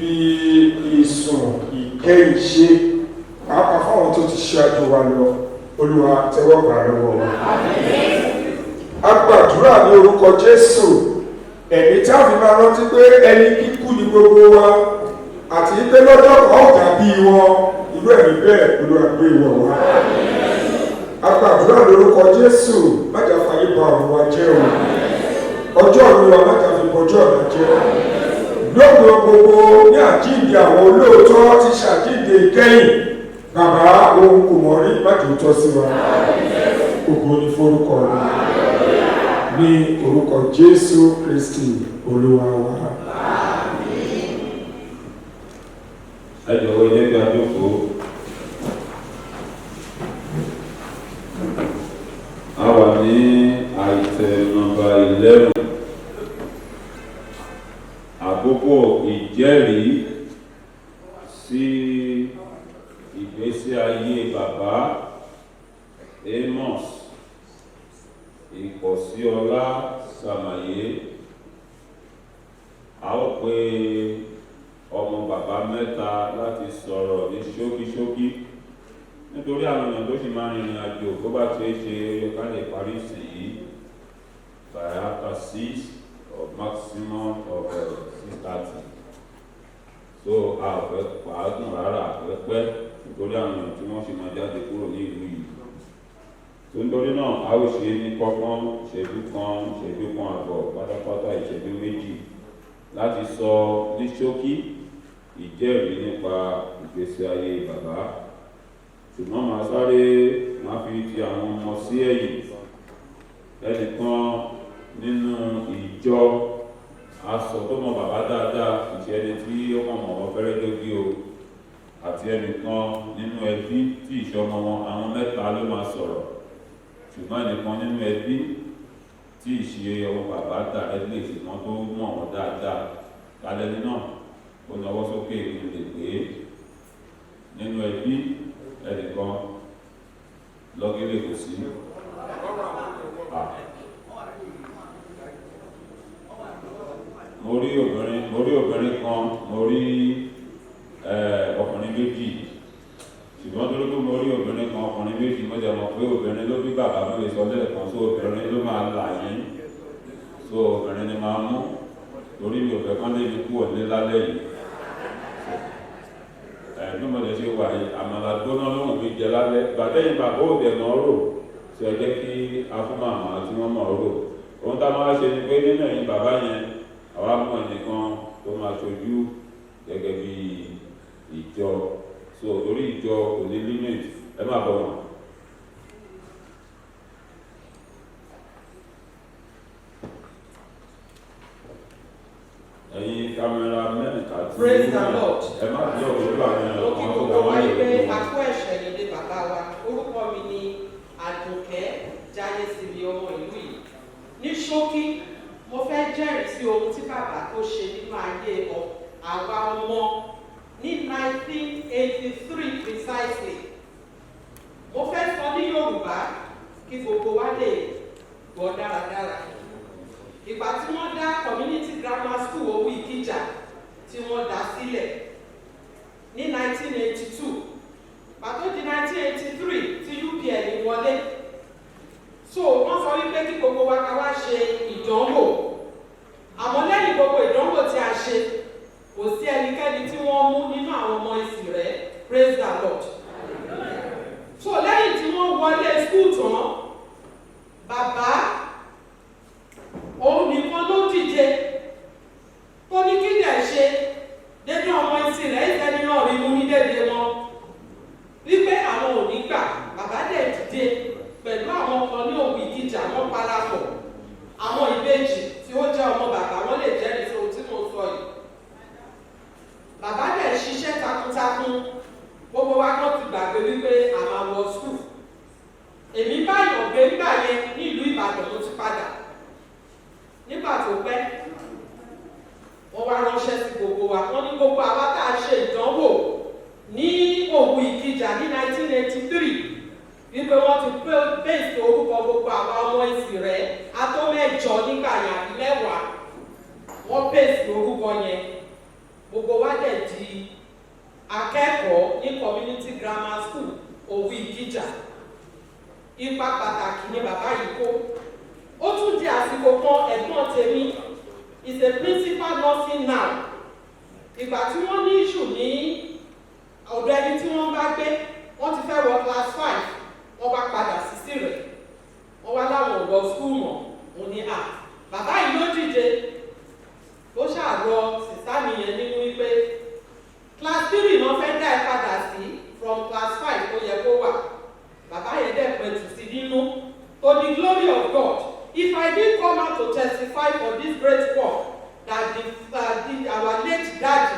fi ìsùn ìkẹyìn ṣe pàápàá fáwọn tó ti ṣáájú wa lọ. Olúwa tẹ́wọ́ gbà lọ́wọ́ wa. A gbàdúrà ní orúkọ Jésù, ẹ̀mí tí a fi máa rántí pé ẹni kíkú ni gbogbo wa àti pé lọ́jọ́ kan ó dàbí wọn, irú ẹ̀mí bẹ́ẹ̀ Olúwa gbé ìwọ̀ wá. A gbàdúrà lórúkọ Jésù, má jà fàyè ba ọ̀run wa jẹ́ o. Ọjọ́ Olúwa má jà fi bọjọ́ ọ̀la jẹ́. Lóògbé gbogbo ní àjíǹde àwọn olóòótọ́ ti ṣàjíǹde ìkẹyìn. Bàbá ohun kò mọ̀ rí má jò tọ́ sí wa. Ògo ni forúkọ rẹ̀. Ní orúkọ Jésù Kristi Olúwa wa. Ẹ jọ̀wọ́ ilé gbà jókòó. A wà ní item number 11. Àkókò ìjẹ́rìí sí ìgbésí ayé bàbá Amos Ìkọ̀síọlá Sàmàyé. A ó pe ọmọ bàbá mẹ́ta láti sọ̀rọ̀ ní ṣókíṣókí nítorí àwọn èèyàn tó sì máa rìnrìn àjò tó bá ṣe é ṣe ká lè parí ìsìn yìí by after 6 or maximum of 6:30. So a ò fẹ́ pàágùn rárá pẹ́pẹ́ nítorí àwọn èèyàn tí wọ́n sì máa jáde kúrò ní ìlú yìí. So nítorí náà a ó ṣe ní kọ́kán ìṣẹ́jú kan àbọ̀ pátápátá ìṣẹ́jú méjì láti sọ ní ṣókí ìjẹ́rìí nípa ìgbésí ayé bàbá. Ṣùgbọ́n màá sáré máa fi ti àwọn ọmọ sí ẹ̀yìn. Ẹnìkan nínú ìjọ aṣọ tó mọ bàbá dáadáa ìṣe ẹni tí ó kàn mọ̀ wọ́n fẹ́rẹ́ dógí o, àti ẹnìkan nínú ẹbí tí ìṣọmọ wọn àwọn mẹ́ta ló máa sọ̀rọ̀, ṣùgbọ́n ẹnìkan nínú ẹbí tí ìṣe ọmọ bàbá dà ẹgbẹ́ ìṣùgbọ́n tó mọ̀ wọ́n dáadáa kálẹ́ni náà ó náwó sókè ìlú pé nínú ẹbí ẹnìkan lọ́gẹ́lẹ́ kò sí. Mo rí obìnrin kan, mo rí ọkùnrin méjì, ṣùgbọ́n tó lókè mo rí obìnrin kan ọkùnrin méjì, mo jẹ́ mọ̀ pé obìnrin ló bí bàbá mi lè sọ lẹ́ẹ̀kan, so obìnrin ló máa là yín, so obìnrin ni máa mú torí mi ò fẹ́ kán lé mi kú òlé lálẹ́ yìí. Bí mo lè ṣe wà yìí àmàlà gbóná lóhùn mi jẹ lálẹ́ gbàtẹ́yìn bàbá òde náà rò tí ẹ jẹ́ kí afúnmọ̀ àmà tí wọ́n mọ̀ rò. Ohun tá a máa ṣe ni pé nínú ẹ̀yìn bàbá yẹn àwa mú ẹnìkan tó máa ṣojú gẹ́gẹ́ bí ìjọ, so torí ìjọ kò ní limit ẹ má bọ̀ wọ́n. Ẹ̀yin kámẹ́rà mẹ́ta tí Praise the Lord. Ẹ má bí ọ̀rọ̀ àwọn èèyàn Ó kí kan tó gbogbo wà wa ní pé ìlú. akó ẹ̀ṣẹ̀ nílé bàbá wa. Orúkọ mi ni Àdùnkẹ́ Jáyésìmí ọmọ ìlú yìí. Ní ṣókí, mo fẹ́ jẹ́rìí sí ohun tí bàbá tó ṣe nínú ayé àwa ọmọ ní 1983 precisely. Mo fẹ́ sọ ní Yorùbá kí gbogbo wa lè gbọ́ dáradára. Ìgbà tí wọ́n dá community grammar school Owó Ìkìjà tí wọ́n dá sílẹ̀ ní 1982, pàtó di 1983 tí UPN wọlé. So wọ́n sọ wípé kí gbogbo wa ká wá ṣe ìdánwò. Àmọ́ lẹ́yìn gbogbo ìdánwò tí a ṣe, kò sí ẹnikẹ́ni tí wọ́n mú nínú àwọn ọmọ ìsìn rẹ̀. Praise the Lord. So lẹ́yìn tí wọ́n wọlé school tán, bàbá òun nìkan ló díje tó ní kí dẹ̀ ṣe dédé ọmọ ìsìn rẹ̀ ìfẹ́ni náà rí mú ní dédé wọn wípé àwọn ò ní gbà. Bàbá dẹ̀ dìde pẹ̀lú àwọn kan ní Owó Ìkìjà, wọ́n parapọ̀ àwọn ìbejì tí ó jẹ́ ọmọ bàbá wọn lè jẹ́rìí sí ohun tí mo sọ yìí. Bàbá dẹ̀ ṣiṣẹ́ takuntakun, gbogbo wa kan ti gbàgbé wípé a máa wọ skul. Èmi báyọ̀ gbé nígbà yẹn ní ìlú Ìbàdàn ló ti padà. Nígbà tó pẹ́, wọ́n wá ránṣẹ́ sí gbogbo wa, wọ́n ní gbogbo àwa tá a ṣe ìdánwò ní Owó Ìkìjà ní 1983 wípé wọ́n ti pèsè orúkọ gbogbo àwa ọmọ ìsìn rẹ̀ ató mẹ́jọ nígbà yẹn àbí mẹ́wàá, wọ́n pèsè orúkọ yẹn. gbogbo wa dẹ̀ di akẹ́kọ̀ọ́ ní community grammar school Òwu Ìkìjà. Ipa pàtàkì ni bàbá yìí kó. Ó tún di àsìkò kan ẹ̀gbọ́n tèmi is a principal nursing now. Ìgbà tí wọ́n ní issue ní ọ̀dọ̀ ẹni tí wọ́n bá gbé, wọ́n ti fẹ́ wọ class 5, wọ́n bá padà sí Sírẹ̀. Wọ́n wá láwọn ò lọ school mọ̀, òun ni bàbá yìí ló dìde. Ó ṣàrọ sìsá mi yẹn nínú wípé class 3 náà fẹ́ dá ẹ padà sí from class 5 ó yẹ kó wà. Bàbá yẹn dẹ̀ pẹ̀tù sí nínú. To the glory of God, if I didn't come out to testify for this great work that our late daddy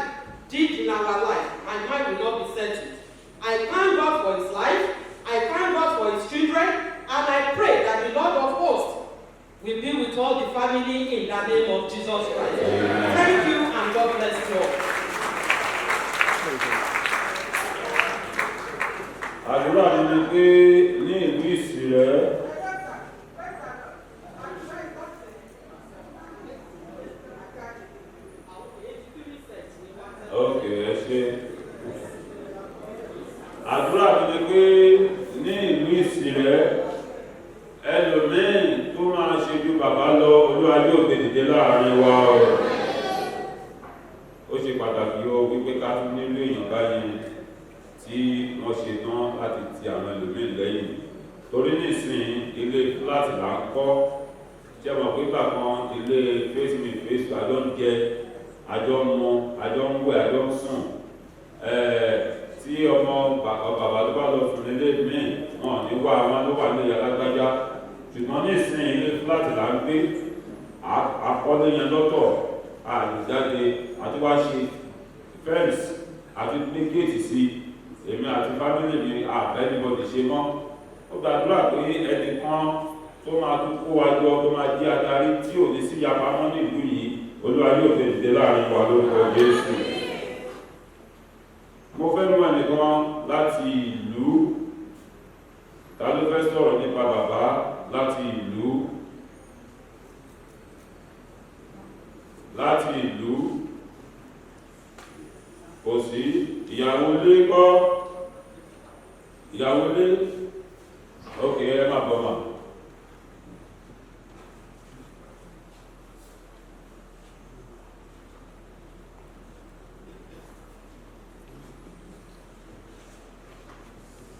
did in our life, my mind will not be settled. I thank God for his life, I thank God for his children, and I pray that the Lord of hosts will be with all the family in the name of Jesus Christ. Amen. Thank you and God bless you all. Àdúrà ni pé ní ìlú Ìsìrẹ́ àdúrà ni pé ní ìlú Ìsìrẹ́ ẹlòmíì tó máa ṣe ju bàbá lọ Olúwa yóò gbé dìde láàrin wa ó ṣe pàtàkì wípé ká tún nílò èèyàn báyìí tí wọ́n ṣe tán láti ti àwọn ẹlòmíì lẹ́yìn torí nísìnyí ilé fúláàtì là ń kọ́ ṣé mọ̀ pé bàkan ilé face me face àjọ ń jẹ àjọ ń mu àjọ ń wẹ̀ àjọ ń sùn tí ọmọ bàbá tó bá lọ sùn nílé míì wọn ní wá wọn ló wà ní ìyá lágbájá ṣùgbọ́n nísìnyí ilé fúláàtì là ń gbé àkọlé yẹn lọ́tọ̀ àlùjáde àti wá ṣe fẹ́ǹsì àti ní géètì sí èmi àti fámílì mi àbẹ́nibọ̀dì ṣe mọ́ ó gbàdúrà pé ẹnìkan tó máa tún kó wa jọ tó máa di adarí tí ò ní sí yapamọ́ nílùú yìí Olúwa yóò fẹ́ dìde láàrin wa lórúkọ Jésù. Mo fẹ́ mú ẹnìkan láti ìlú ta ló fẹ́ sọ̀rọ̀ nípa bàbá láti ìlú kò sí ìyàwó lé kọ́ ìyàwó lé ókè ẹ má bọ́ mà.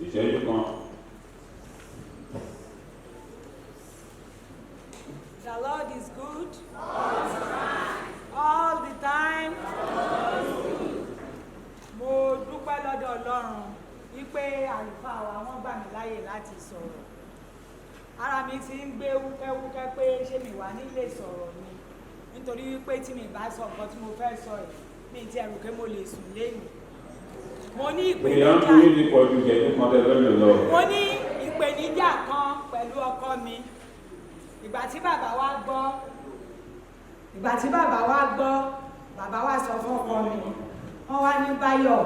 Ìṣẹ́jú kan. The Lord is good. All the time. Mo dúpẹ́ lọ́dọ̀ Ọlọ́run wípé àlùfáà wa wọ́n gbà mí láyè láti sọ̀rọ̀. Ara mi ti ń gbé wúkẹ́wúkẹ́ pé ṣé mi wà nílé sọ̀rọ̀ ni. Nítorí wípé tí mi bá sọ nǹkan tí mo fẹ́ sọ yìí, mi ti ẹ̀rù pé mo lè sùn lẹ́yìn. Mo ní ìpèníjà kan pẹ̀lú ọkọ mi. Ìgbà tí bàbá wa gbọ́, bàbá wa sọ fún ọkọ mi. Wọ́n wá ní Báyọ̀,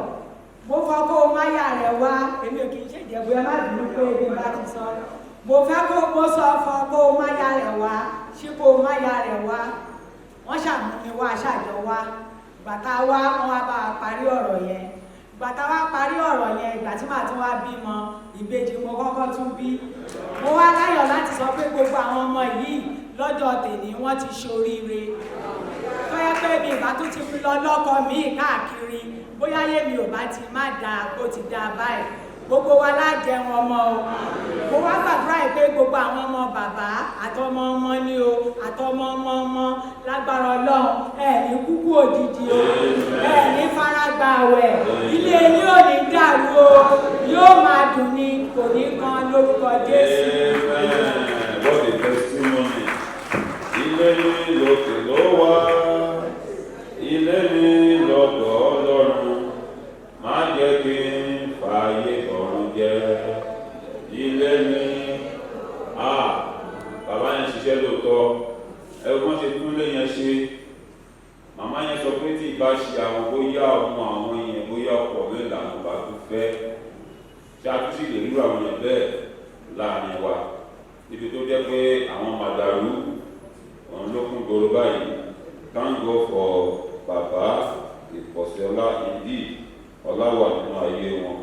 mo fọ́ kó máyà rẹ̀ wá, èmi ò kì í ṣèjẹ̀bú ẹ má bínú pé ebi bá ti sọ. Mo sọ fọ́ kó máyà rẹ̀ wá, ṣípò máyà rẹ̀ wá. Wọ́n ṣàmú mi wá ṣàjọ wá. Bàtà wá, wọ́n wá bá wa parí ọ̀rọ̀ yẹn. Bàtà wá parí ọ̀rọ̀ yẹn, ìgbà tí màá tún wá bímọ, ìbejì mo kọ́kọ́ tún bí. Mo wá láyọ̀ láti sọ pé gbogbo àwọn ọmọ yìí lọ́jọ́ tèmi wọ́n ti ṣoríire. Tó yẹ pé mi ìbá tún ti fi lọ lọ́kọ mi káàkiri, bóyá yé mi ò bá ti má dáa bó ti dáa báyìí. Gbogbo wa lájẹun ọmọ o. Mo wá gbàdúrà yìí pé gbogbo àwọn ọmọ bàbá àtọmọ ọmọ ní o, àtọmọ ọmọ lágbára Ọlọ́run ẹ̀ ní kúkú òjijì o, ẹ̀ ní faragbà àwẹ̀, ilé yín ò ní dàrú o, yóò máa dùn ní kò ní kan lórúkọ Jésù. What a testimony. Ilé mi lókè ló wá, ilé mi lọ́dọ̀ Ọlọ́run, má jẹ́ kí n fààyè ọ̀run jẹ́. Ilé mi, bàbá yẹn ṣiṣẹ́ lóòótọ́, ẹ̀gbọ́n ṣe tún lé yẹn ṣe. Màmá yẹn sọ pé tí ìbá ṣe àwọn bóyá ọmọ àwọn èèyàn bóyá ọ̀pọ̀ mẹ́ta ló bá tún fẹ́. Ṣé a tún sì lè rú àwọn èèyàn bẹ́ẹ̀ láàrin wa? Ibi tó jẹ́ pé àwọn màdàrú òun ló kún gbòòrò báyìí. Thank God for bàbá ìpọ̀sẹ̀ ọlá ìdí ọlá wà nínú ayé wọn.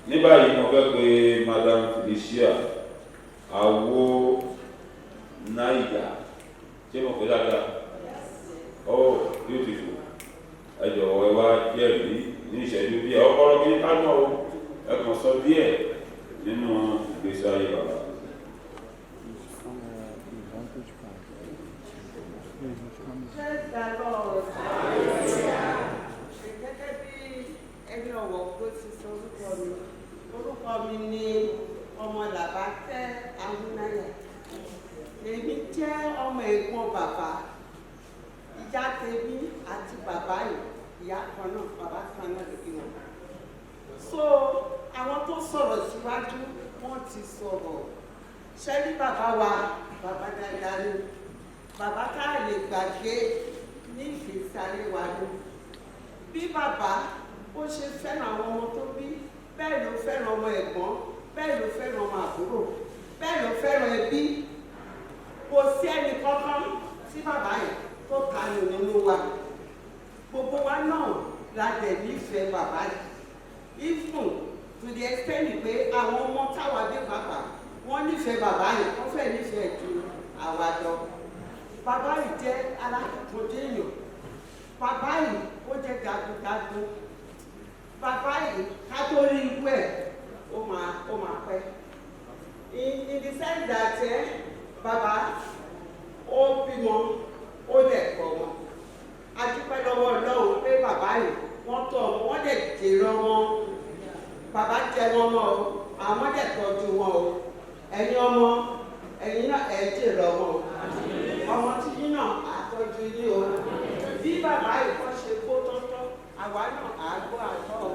Ní báyìí mo fẹ́ pe Madam Felicia Awo Naija, ṣé mo pè dáadáa? Oh, beautiful. Ẹ jọ̀wọ́ ẹ wá jẹ́rìí ní ìṣẹ́jú díẹ̀ ọkọ̀rọ̀ kí ká náà ẹ kàn sọ díẹ̀ nínú ìgbésí ayé bàbá. Praise the Lord. Gẹ́gẹ́ bí ẹni ọ̀wọ̀ kó ti sọ orúkọ mi ni Ọmọlàbákẹ́ Awúnáyà. Èmi jẹ́ ọmọ ẹ̀gbọ́n bàbá. Ìyá tèmi àti bàbá yìí, ìyá kan náà, bàbá kan náà lè bí wọn. So àwọn tó sọ̀rọ̀ síwájú wọ́n ti sọ̀rọ̀. Ṣé ní bàbá wa, bàbá dáadáa ni. Bàbá ká lè gbàgbé ní ìgbésí ayé wa ni. Bí bàbá ó ṣe fẹ́ràn àwọn ọmọ tó bí, bẹ́ẹ̀ ló fẹ́ràn ọmọ ẹ̀gbọ́n, bẹ́ẹ̀ ló fẹ́ràn ọmọ àbúrò, bẹ́ẹ̀ ló fẹ́ràn ẹbí. Kò sí ẹnì kankan tí bàbá yìí tó tayọ nínú wa. Gbogbo wa náà la dẹ̀ nífẹ̀ẹ́ bàbá yìí. Even to the extent pé àwọn ọmọ táwa bí bàbá wọ́n nífẹ̀ẹ́ bàbá yìí, wọ́n fẹ́ nífẹ̀ẹ́ ju àwa lọ. Bàbá yìí jẹ́ alákòókòdé èèyàn. Bàbá yìí ó jẹ́ jagunjagun. Bàbá yìí ká tó rí ikú ẹ̀ ó máa pẹ́. In the sense that bàbá ó bímọ ó dẹ̀ kọ́ wọn. A dúpẹ́ lọ́wọ́ Ọlọ́run pé bàbá yìí wọ́n tọ́ ọmọ wọ́n dẹ̀ jèrè ọmọ. Bàbá jẹ wọn mọ́ o, àwọn dẹ̀ tọ́jú wọn o. Ẹ̀yin ọmọ, ẹ̀yin náà ẹ̀ jèrè ọmọ o. Ọmọ tí yín náà àtọ́jú yín o. Bí bàbá ìkọ́ ṣe kó tọ́tọ́, àwa náà àgbọ́ àtọ́ o.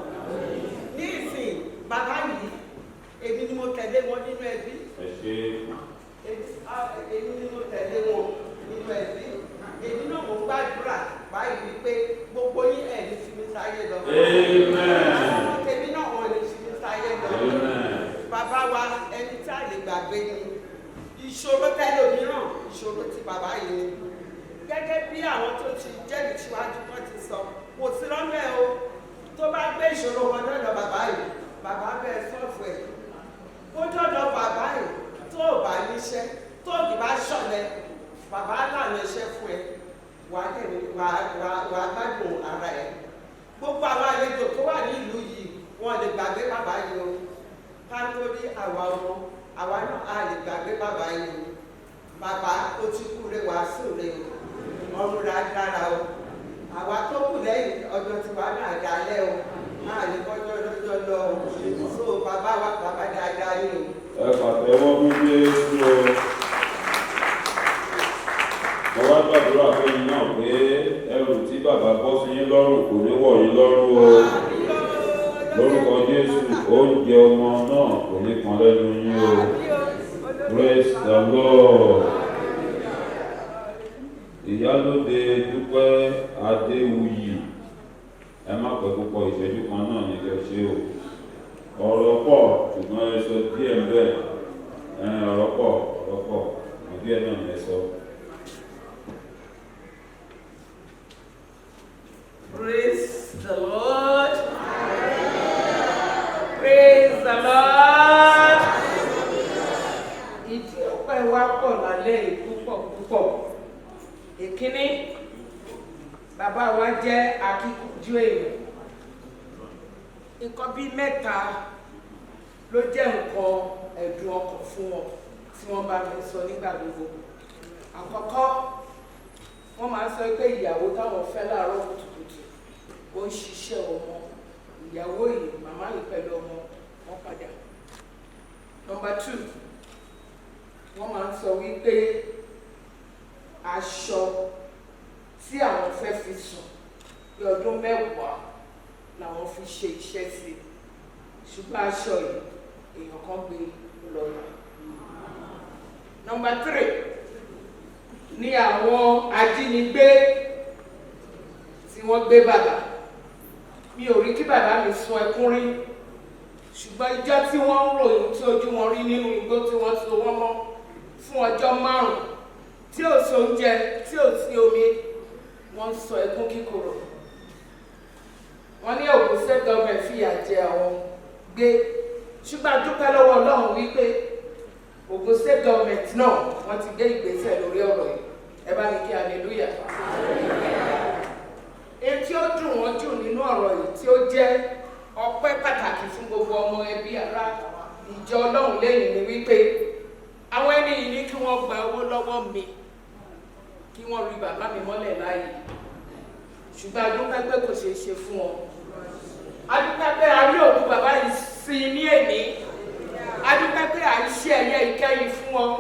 Ní ìsìn bàbá yìí, èmi ni mo tẹ̀lé wọn nínú ẹbí. Èmi ni mo tẹ̀lé wọn nínú ẹbí. Èmi náà mo gbàdúrà báyìí wípé gbogbo yín ẹ̀ ní fi mi sáyé lọ. Àwọn tèmi náà wọ́n ní fi mi sáyé lọ. Bàbá wa ẹni tí a lè gbàgbé ni. Ìṣòro tẹlòmíràn, ìṣòro ti bàbá yìí ni. Gẹ́gẹ́ bí àwọn tó ti jẹ́rìí síwájú tó ti sọ, kò sí lọ́nà ẹ̀ o. Tó bá gbé ìṣòro wọn lọ́dọ̀ bàbá yìí, bàbá bẹ́ẹ̀ sọ́ọ̀fù ẹ̀. Ó dọ̀dọ̀ bàbá yìí tó ò bá níṣẹ́, tó ò bá ṣọ̀lẹ, bàbá lànà iṣẹ́ fún ẹ, wàá gbádùn ara ẹ̀. Gbogbo àwọn àlejò tó wà ní ìlú yìí, wọ́n lè gbàgbé bàbá yìí o. Ká tó rí àwa ọmọ, àwa náà a lè gbàgbé bàbá yìí o. Bàbá ó ti kú re wàásù re o, ọrùn rà dára o. Àwa tó kù lẹ́yìn ọjọ́ tiwa náà dalẹ́ o, máa lè kọjọ́ lọ́jọ́ lọ o. So bàbá wa bàbá dáadáa ni o. Ẹ pàtẹ́wọ́ fún Jésù o. Mo wá gbàdúrà fún yín náà pé ẹrù tí bàbá bọ́ sí yín lọ́rùn kò ní wọ̀ yín lọ́rùn o. Lórúkọ Jésù, oúnjẹ ọmọ náà kò ní kan lẹ́nu yín o. Praise the Lord. Ìyálóde Dúpẹ́ Adéwuyì, ẹ má pẹ́ púpọ̀, ìṣẹ́jú kan náà ní kẹ́ ṣe o. Ọ̀rọ̀ pọ̀ ṣùgbọ́n ẹ sọ díẹ̀ ń bẹ̀. Ọ̀rọ̀ pọ̀ díẹ̀ náà ẹ sọ. Praise the Lord. Praise the Lord. Ìdí ọpẹ́ wa pọ̀ lálẹ́ yìí púpọ̀. Ìkíní, bàbá wa jẹ́ akíkanjú èèyàn. Nǹkan bíi mẹ́ta ló jẹ́ nǹkan ẹ̀dùn ọkàn fún wọn tí wọ́n bá mi sọ nígbà gbogbo. Àkọ́kọ́, wọ́n máa ń sọ pé ìyàwó táwọn fẹ́ láàárọ̀ kùtùkùtù ó ń ṣiṣẹ́ ọmọ. Ìyàwó yìí, màmá yìí pẹ̀lú ọmọ wọn padà. Number 2, wọ́n máa ń sọ wípé aṣọ tí àwọn fẹ́ fi sùn bí ọdún 10 làwọn fi ṣe iṣẹ́ sí, ṣùgbọ́n aṣọ yìí èèyàn kan gbé lọ́nà. Number 3 ní àwọn ajínigbé tí wọ́n gbé bàbá. Mi ò rí kí bàbá mi sun ẹkún rí, ṣùgbọ́n ìjọ tí wọ́n ń ròyìn tí ojú wọn rí nínú igbó tí wọ́n so wọ́n mọ́ fún ọjọ́ 5 tí ò sí oúnjẹ, tí ò sí omi, wọ́n sọ ẹkún kíkorò. wọ́n ní Ògùn state government fìyà jẹ àwọn gbé ṣùgbọ́n a dúpẹ́ lọ́wọ́ Ọlọ́run wípé Ògùn state government náà wọ́n ti gbé ìgbésẹ̀ lórí ọ̀rọ̀ yìí ẹ bá mi kí hallelujah. èyí tí ó dùn wọ́n jù nínú ọ̀rọ̀ yìí tí ó jẹ́ ọpẹ́ pàtàkì fún gbogbo ọmọ ẹbí ará ìjọ Ọlọ́run lẹ́yìn ni wípé àwọn ẹni yìí ní kí wọ́n gba owó lọ́wọ́ mi kí wọ́n rí bàbá mi mọ́lẹ̀ láàyè ṣùgbọ́n adúpẹ́ pé kò ṣeé ṣe fún wọn adúpẹ́ pé a rí òkú bàbá yìí sí ní èní adúpẹ́ pé à ń ṣe ẹ̀yẹ ìkẹyìn fún wọn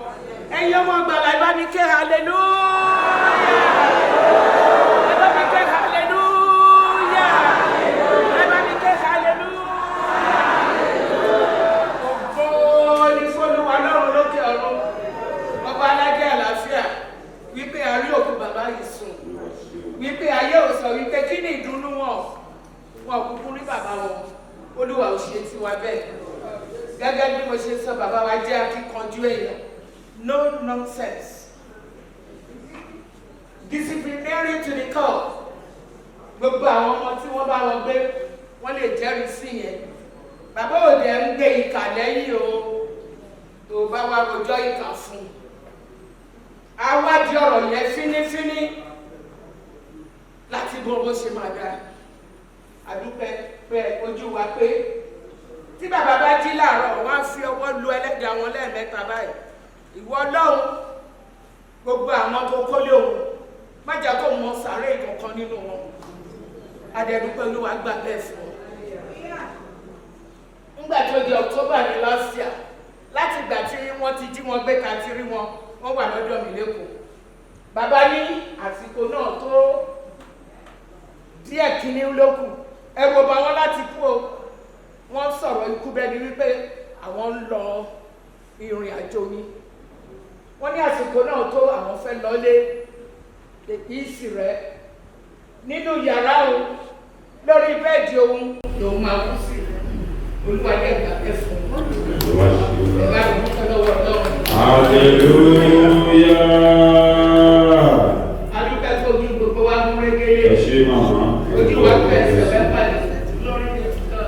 ẹ̀yin ọmọ gbàlà ẹ bá mi ké hallelujah ẹ bá mi ké hallelujah ẹ bá mi ké hallelujah ògo ni f'Olúwa lọ́run lókè ọ̀run ọba aládé àlàáfíà wípé a rí òkú bàbá yìí sùn wípé ayé ò sọ wípé kí ni ìdùnnú wọn kúkú rí bàbá wọn Olúwa ò ṣe tiwa bẹ́ẹ̀ gẹ́gẹ́ bí mo ṣe sọ bàbá wa jẹ́ akíkanjú èèyàn no nonsense disciplinary to the core gbogbo àwọn ọmọ tí wọ́n bá wọn gbé wọ́n lè jẹ́rìí sí yẹn bàbá òde ń gbé ìkà lẹ́yìn o tó bá wá rojọ́ ìkà fún awádìí ọ̀rọ̀ yẹn fínífíní láti bọ́ bó ṣe máa dá àdúpẹ́ pé ojú wa pé tí bàbá bá jí láàárọ̀ wọ́n á fi ọwọ́ lu ẹlẹ́dàá wọn lẹ́ẹ̀mẹ́ta báyìí ìwọ Ọlọ́run gbogbo àwọn kókó lóhùn má jẹ́ kó mọ sàárè kankan nínú wọn adẹ́dúpẹ́ Olúwa gbà bẹ́ẹ̀ fún wọn. nígbà tó di October ní last year láti ìgbà tí wọ́n ti jí wọn gbé ká ti rí wọn wọ́n wà lọ́dọ̀ mi lẹ́kọ̀ọ́ bàbá ní àsìkò náà tó díẹ̀ kíní lókù ẹ̀rù ọba wọn láti kú o wọ́n sọ̀rọ̀ ikú bẹ́ẹ̀ ni wípé àwọn ń lọ ìrìn àjò ni wọ́n ní àsìkò náà tó àwọn fẹ́ lọlé ìsì rẹ̀ nínú yàrá o lórí bẹ́ẹ̀dì òun lòun máa kú sí Olúwa ní ẹ̀gbà bẹ́ẹ̀ fún un ẹ̀gbà ìdúpẹ́ lọ́wọ́ Ọlọ́run. Hallelujah. adúpẹ́ tó ojú gbogbo wa mú régélé Ẹ ṣé màmá. ojú wa pẹ́ ẹsẹ̀ bẹ́ẹ̀ pàdé lórí ìtọ́.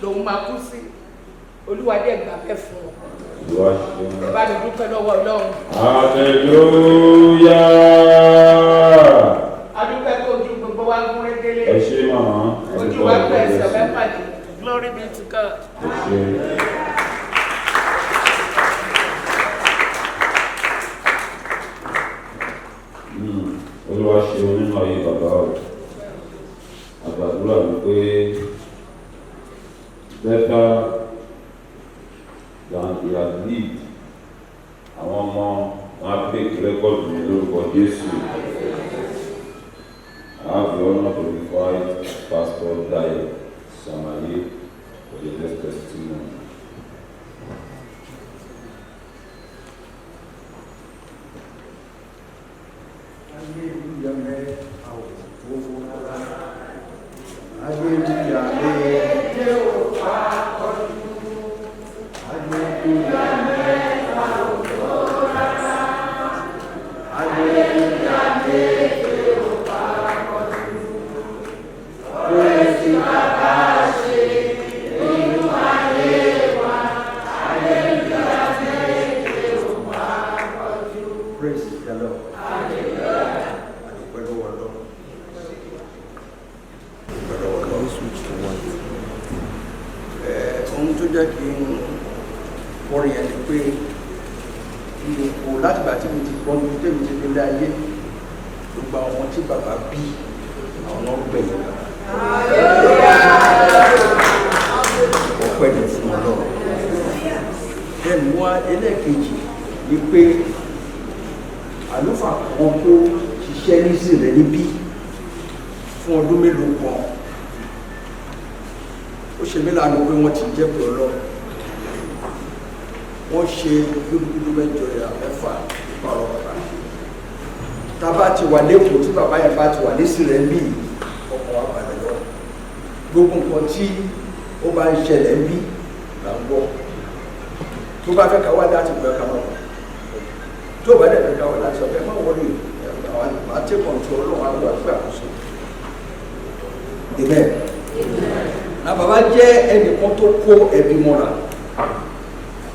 lòun máa kú sí Olúwa dé ẹ̀gbà bẹ́ẹ̀ fún un ẹ bá mi dúpẹ́ lọ́wọ́ Ọlọ́run. Hallelujah. adúpẹ́ tó ojú gbogbo wa mú régélé Ẹ ṣé màmá. ojú wa pẹ́ ẹsẹ̀ bẹ́ẹ̀ pàdé glory be to God. Ẹ ṣé. Olúwa ṣe nínú ayé bàbá o àgbàdúrà wípé better than he has lived àwọn ọmọ wọn á break record mi lórúkọ Jésù. I have the honor to invite Pastor Dayo Samaye for the next testimony. Ohun tó jẹ́ kí n kọrin ẹni pé ìlòpò látìgbà tí mo ti gbọ́ ní tèmi ti délé ayé gbogbo àwọn tí bàbá bí àwọn náà gbẹ̀yìn ọpẹ́ ní fún Ọlọ́run. Bẹ́ẹ̀ ni wá ẹlẹ́ẹ̀kejì ni pé àlùfáà kan tó ṣiṣẹ́ ní Ìsìrẹ́ níbí fún ọdún mélòó kan ó ṣe mí lánàá pé wọ́n ti jẹ́ pé Ọlọ́run wọ́n ṣe gbúgbúgbú mẹ́jọ ìyá mẹ́fà ìpàrọ̀ bàbá tá bá ti wà lẹ́kọ̀ọ́ tí bàbá yẹn bá ti wà nísìrẹ́ bí ọkọ̀ wa balẹ̀ lọ gbogbo nǹkan tí ó bá ń ṣẹlẹ̀ ń bí là ń gbọ́ tó bá fẹ́ ká wá láti gbọ́ ká máa wọ̀ tó bá dẹ̀ fẹ́ ká wá láti sọ fẹ́ máa wọlé máa tẹ́ kọ̀ǹtù ọlọ́run àwọn àgbà àkóso. Amen. Na bàbá jẹ́ ẹnìkan tó kó ẹbí mọ́ra.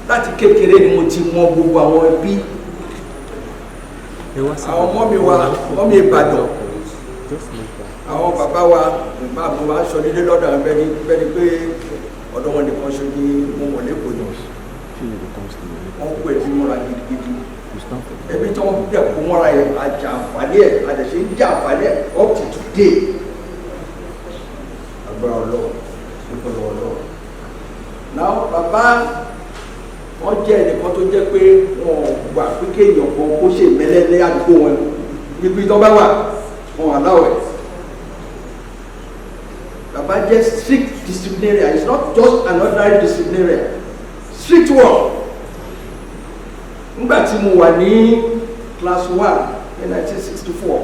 Láti kékeré ni mo ti mọ gbogbo àwọn ẹbí. Àwọn ọmọ mi wa, ọmọ mi Ìbàdàn. Àwọn bàbá wa, bàbá mi wa aṣọ nílé lọ́dọ̀ àwọn bẹ́ni pé ọ̀dọ́ wọn nìkan ṣe ní mo wọ̀ lẹ́kọ̀ọ́ ni. Wọ́n kó ẹbí mọ́ra gidigidi. Ẹbí tí wọ́n dẹ̀ kó mọ́ra yẹn, àjà àǹfààní ẹ̀, àdẹ̀ṣe ń jà àǹfààní ẹ̀ up to today. Agbára Ọlọ́run, nípínlẹ̀ Ọlọ́run. Now bàbá wọ́n jẹ́ ẹnìkan tó jẹ́ pé wọ́n gbà pé kéèyàn kan kó ṣe mẹ́lẹ́lẹ́ àdúgbò wọn níbi tó bá wà wọn aláwẹ̀. Bàbá jẹ́ strict disciplinarian. It's not just an ordinary disciplinarian. Strict one. Nígbà tí mo wà ní class 1 ní 1964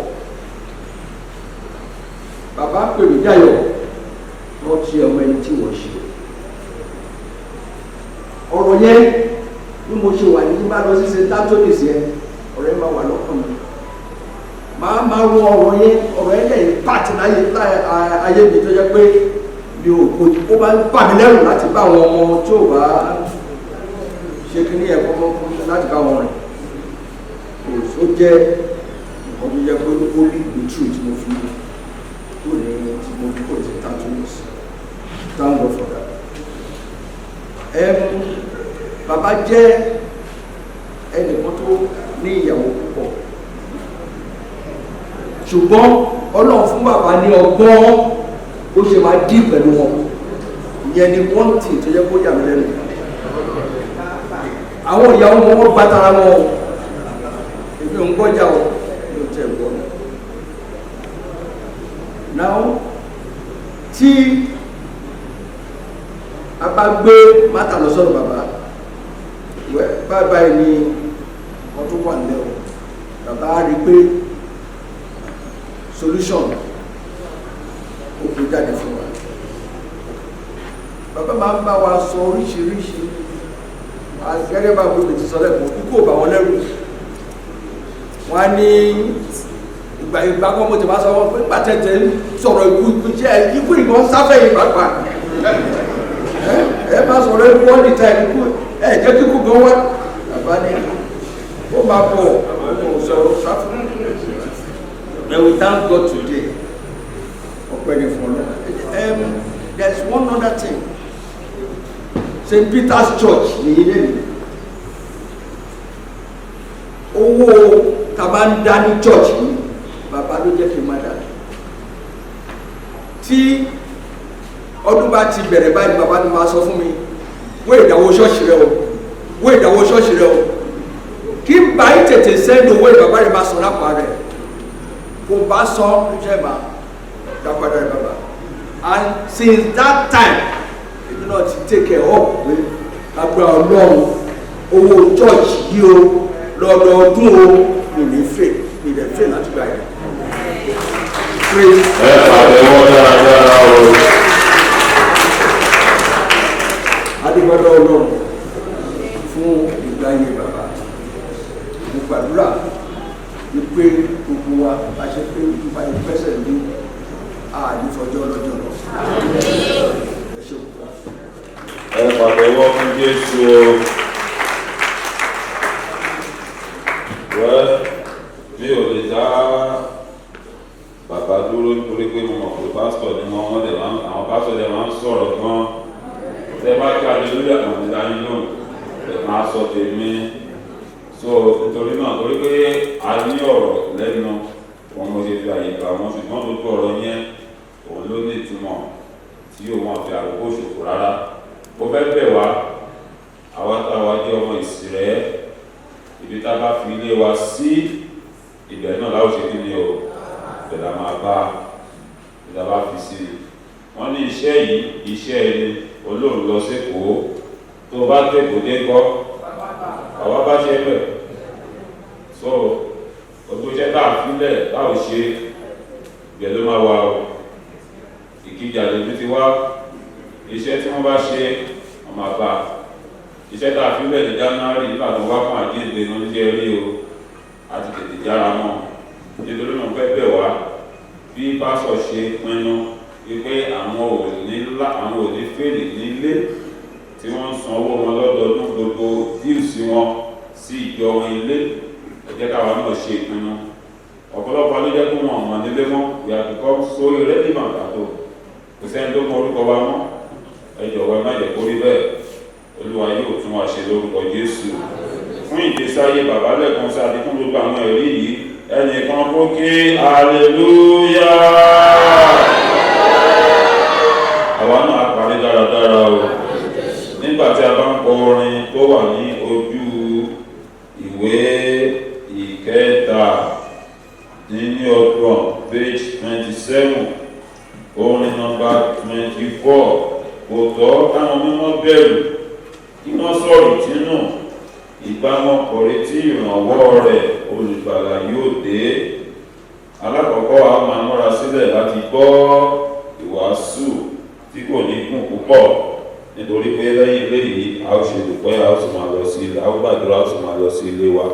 bàbá pè mí Dayọ̀ wọ́n ti ọmọ ẹni tí wọ́n ṣe. Ọ̀rọ̀ yẹn bí mo ṣe wà ní bá lọ sí St. Anthony's yẹn ọ̀rẹ́ máa wà lọ́kàn mi. Máa rọ ọ̀rọ̀ yẹn lẹ́yìn pàtì ayé mi tó jẹ́ pé mi ò ó bá ń bà mí lẹ́rù láti bá àwọn ọmọ tí ò bá ṣe kí ní ẹ̀kọ́ láti bá wọn rìn. Ó jẹ́ nǹkan tó jẹ́ pé ó lè gbé true tí mo fi kó ní tí mo fi kó ní St. Anthony's. Thank God for that. Bàbá jẹ́ ẹnìkan tó ní ìyàwó púpọ̀ ṣùgbọ́n Ọlọ́run fún bàbá ní ọgbọ́n ó ṣe máa dí pẹ̀lú wọn. Ìyẹn ni one thing tó yẹ kó yà mí lẹ́nu. Àwọn ìyàwó wọn bá tara wọn o èmi ò ń gbọ́jà o mi ò tẹ̀ gbọ́. Now tí a bá gbé mátà lọ sọ́dọ̀ bàbá báyìí ni wọ́n tó wà nílẹ̀ o bàbá rí pé solution ó fi jáde fún wa. Bàbá máa ń bá wa sọ oríṣiríṣi gẹ́gẹ́ bá gbogbo ti sọ lẹ́kọ̀ọ́ ikú ò bá wọn lẹ́rù. Wọ́n á ní ìgbà kan mo ti máa sọ wọn pé pàtẹ́tẹ́ sọ̀rọ̀ ikú ìgbọ́n sáfẹ́ yìí pàápàá. Ẹ máa sọ̀rọ̀ ẹ̀kú wọ́n ní táìmù kú ẹ̀ jẹ́ kíkú gan wá. Bàbá ní ó máa bọ̀ ọmọ sọ̀rọ̀ sáfún. But we thank God today. Ọpẹ́ ni fún Ọlọ́run. There's one other thing. St. Peter's Church ní ilé mi. Owó tàbá ń dá ní church yìí bàbá ló jẹ́ kí n máa dá. Tí ọdún bá ti bẹ̀rẹ̀ báyìí bàbá ni máa sọ fún mi wé ìdáwó ṣọ́ọ̀ṣì rẹ o wé ìdáwó ṣọ́ọ̀ṣì rẹ o kí n bá yìí tètè sẹ́ńdò owó ìbàbá rẹ̀ bá sọ lápá rẹ̀ kò bá sọ ṣẹ́ máa dápadà rẹ̀ bàbá. And since that time èmi náà ti take care of pé agbára Ọlọ́run owó church yìí o lọ́dọọdún o mi ní fẹ́ mi lè fẹ́ láti gbà yẹn. Ẹ pàtẹ́wọ́ dáradára o. Adégbọ́dọ̀ Ọlọ́run fún ìgbáyé bàbá. Mo gbàdúrà wípé gbogbo wa bá ṣe pé nípa ìpẹ́sẹ̀ ní àdìfọjọ́ lọ́jọ́ lọ. Ẹ pàtẹ́wọ́ fún Jésù o. Wẹ́ mi ò lè dá bàbá dúró nítorí pé mo mọ̀ pé pásítọ̀ ni wọ́n dẹ̀ máa àwọn pásítọ̀ dẹ̀ máa ń sọ̀rọ̀ gan-an. Ṣé bá kí aleluya kan ní dání lóhùn ẹ máa sọ tèmi. So nítorí náà torí pé a ní ọ̀rọ̀ lẹ́nu wọn mo ṣe fi àyè gbà wọn ṣùgbọ́n gbogbo ọ̀rọ̀ yẹn òun ló ní ìtumọ̀ tí yóò máa fi àkókò ṣòfò rárá. Mo fẹ́ bẹ̀ wá àwa táwa jẹ́ ọmọ ìsìrẹ́ ibi tá a bá fi ilé wa sí ibẹ̀ náà láwọn ṣe kí ni o ibẹ̀ la máa bá ìdá bá fi sí i. Wọ́n ní iṣẹ́ yìí iṣẹ́ ẹni olóòrùn lọ sí Èkó tó bá tẹ̀kọ́ dé kọ́ àwa bá ṣe bẹ̀. So gbogbo iṣẹ́ tá a fílẹ̀ tá ò ṣe ibẹ̀ ló máa wà o. Ìkìjà lèmi ti wá iṣẹ́ tí wọ́n bá ṣe wọ́n máa bá iṣẹ́ tá a fílẹ̀ ní January nígbà tó wá fún àjíǹde ní oúnjẹ rí o àti tètè jára mọ́ nínú bí pásọ̀ ṣe pinnu wípé àwọn ò ní fèrè nílé tí wọ́n ń san owó wọn lọ́dọọdún gbogbo díùsì wọn sí ìjọ wọn ilé. Ẹ jẹ́ káwa náà ṣe ìpinnu. Ọ̀pọ̀lọpọ̀ ló jẹ́ kó wọn mọ̀ nílé mọ́, we have become so irrelevant àtò kò sẹ́ni tó mọ orúkọ wa mọ́. Ẹ jọ̀wọ́ ẹ má jẹ́ kó rí bẹ́ẹ̀. Olúwa yóò tún wa ṣe lórúkọ Jésù. Fún ìgbésáyé bàbá lẹ́ẹ̀kan sí àdínkù gbogbo àwọn ẹ̀rí yìí, ẹnìkan kó ké hallelujah. Àwa náà parí dáradára o. Nígbà tí a bá ń kọ orin tó wà ní ojú ìwé ìkẹtàdínlọ́gbọ̀n page 27 orin nọ́mbà 24 kò tọ́ káwọn mímọ́ bẹ̀rù kí wọ́n sọ̀rọ̀ tínú ìgbàmọ̀ kọ̀rẹ́ tí ìrànwọ́ rẹ̀ olùgbàlà yóò dé. Alákọ̀ọ́kọ́ a máa múra sílẹ̀ láti gbọ́ ìwàásù tí kò ní gùn púpọ̀ nítorí pé lẹ́yìn eléyìí a ó ṣe dùpẹ́, a ó sì máa lọ sí ilé, a ó gbàdúrà, a ó sì máa lọ sí ilé wa.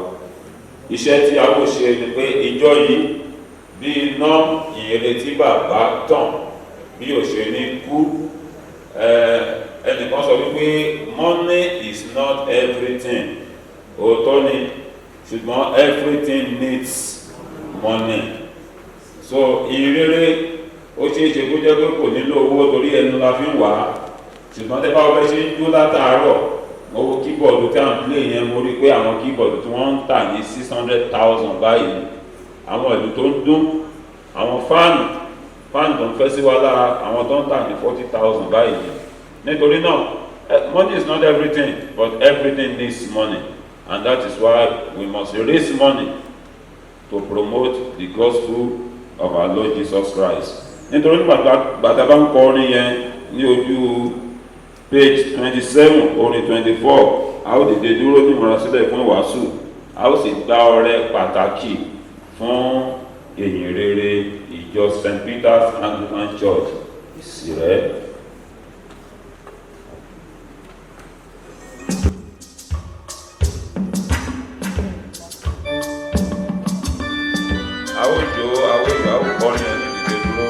Iṣẹ́ tí a ó ṣe ni pé ìjọ yìí bí iná ìrètí bàbá tàn bí ò ṣe ní kú. Ẹnìkan sọ wípé money is not everything. Òótọ́ ni, ṣùgbọ́n everything needs money. So ìrere ó ṣeé ṣe kó jẹ́ pé kò nílò owó torí ẹnu la fi ń wà á. Ṣùgbọ́n tẹ́ bá wọ́n fẹ́ ṣe ń jó látàárọ̀, mo wo kíbọ̀dù tí à ń play yẹn, mo rí pé àwọn kíbọ̀dù tí wọ́n ń tà ní 600,000 báyìí, àwọn ìlú tó ń dún, àwọn fáànù tó ń fẹ́ sí wa lára, àwọn tó ń tà ní 40,000 báyìí. Nítorí náà, money is not everything, but everything needs money, and that is why we must raise money to promote the gospel of our Lord Jesus Christ. Nítorí gbàtà bá ń kọ orin yẹn ní ojú page 27 orin 24, a ó dìde dúró ní ìmúrasílẹ̀ fún ìwàásù, a ó sì gba ọrẹ pàtàkì fún ìyìn rere ìjọ St. Peter's Anglican Church Ìsìrẹ́. A ó jó, a ó yọ, a ó kọrin ẹni dìde dúró.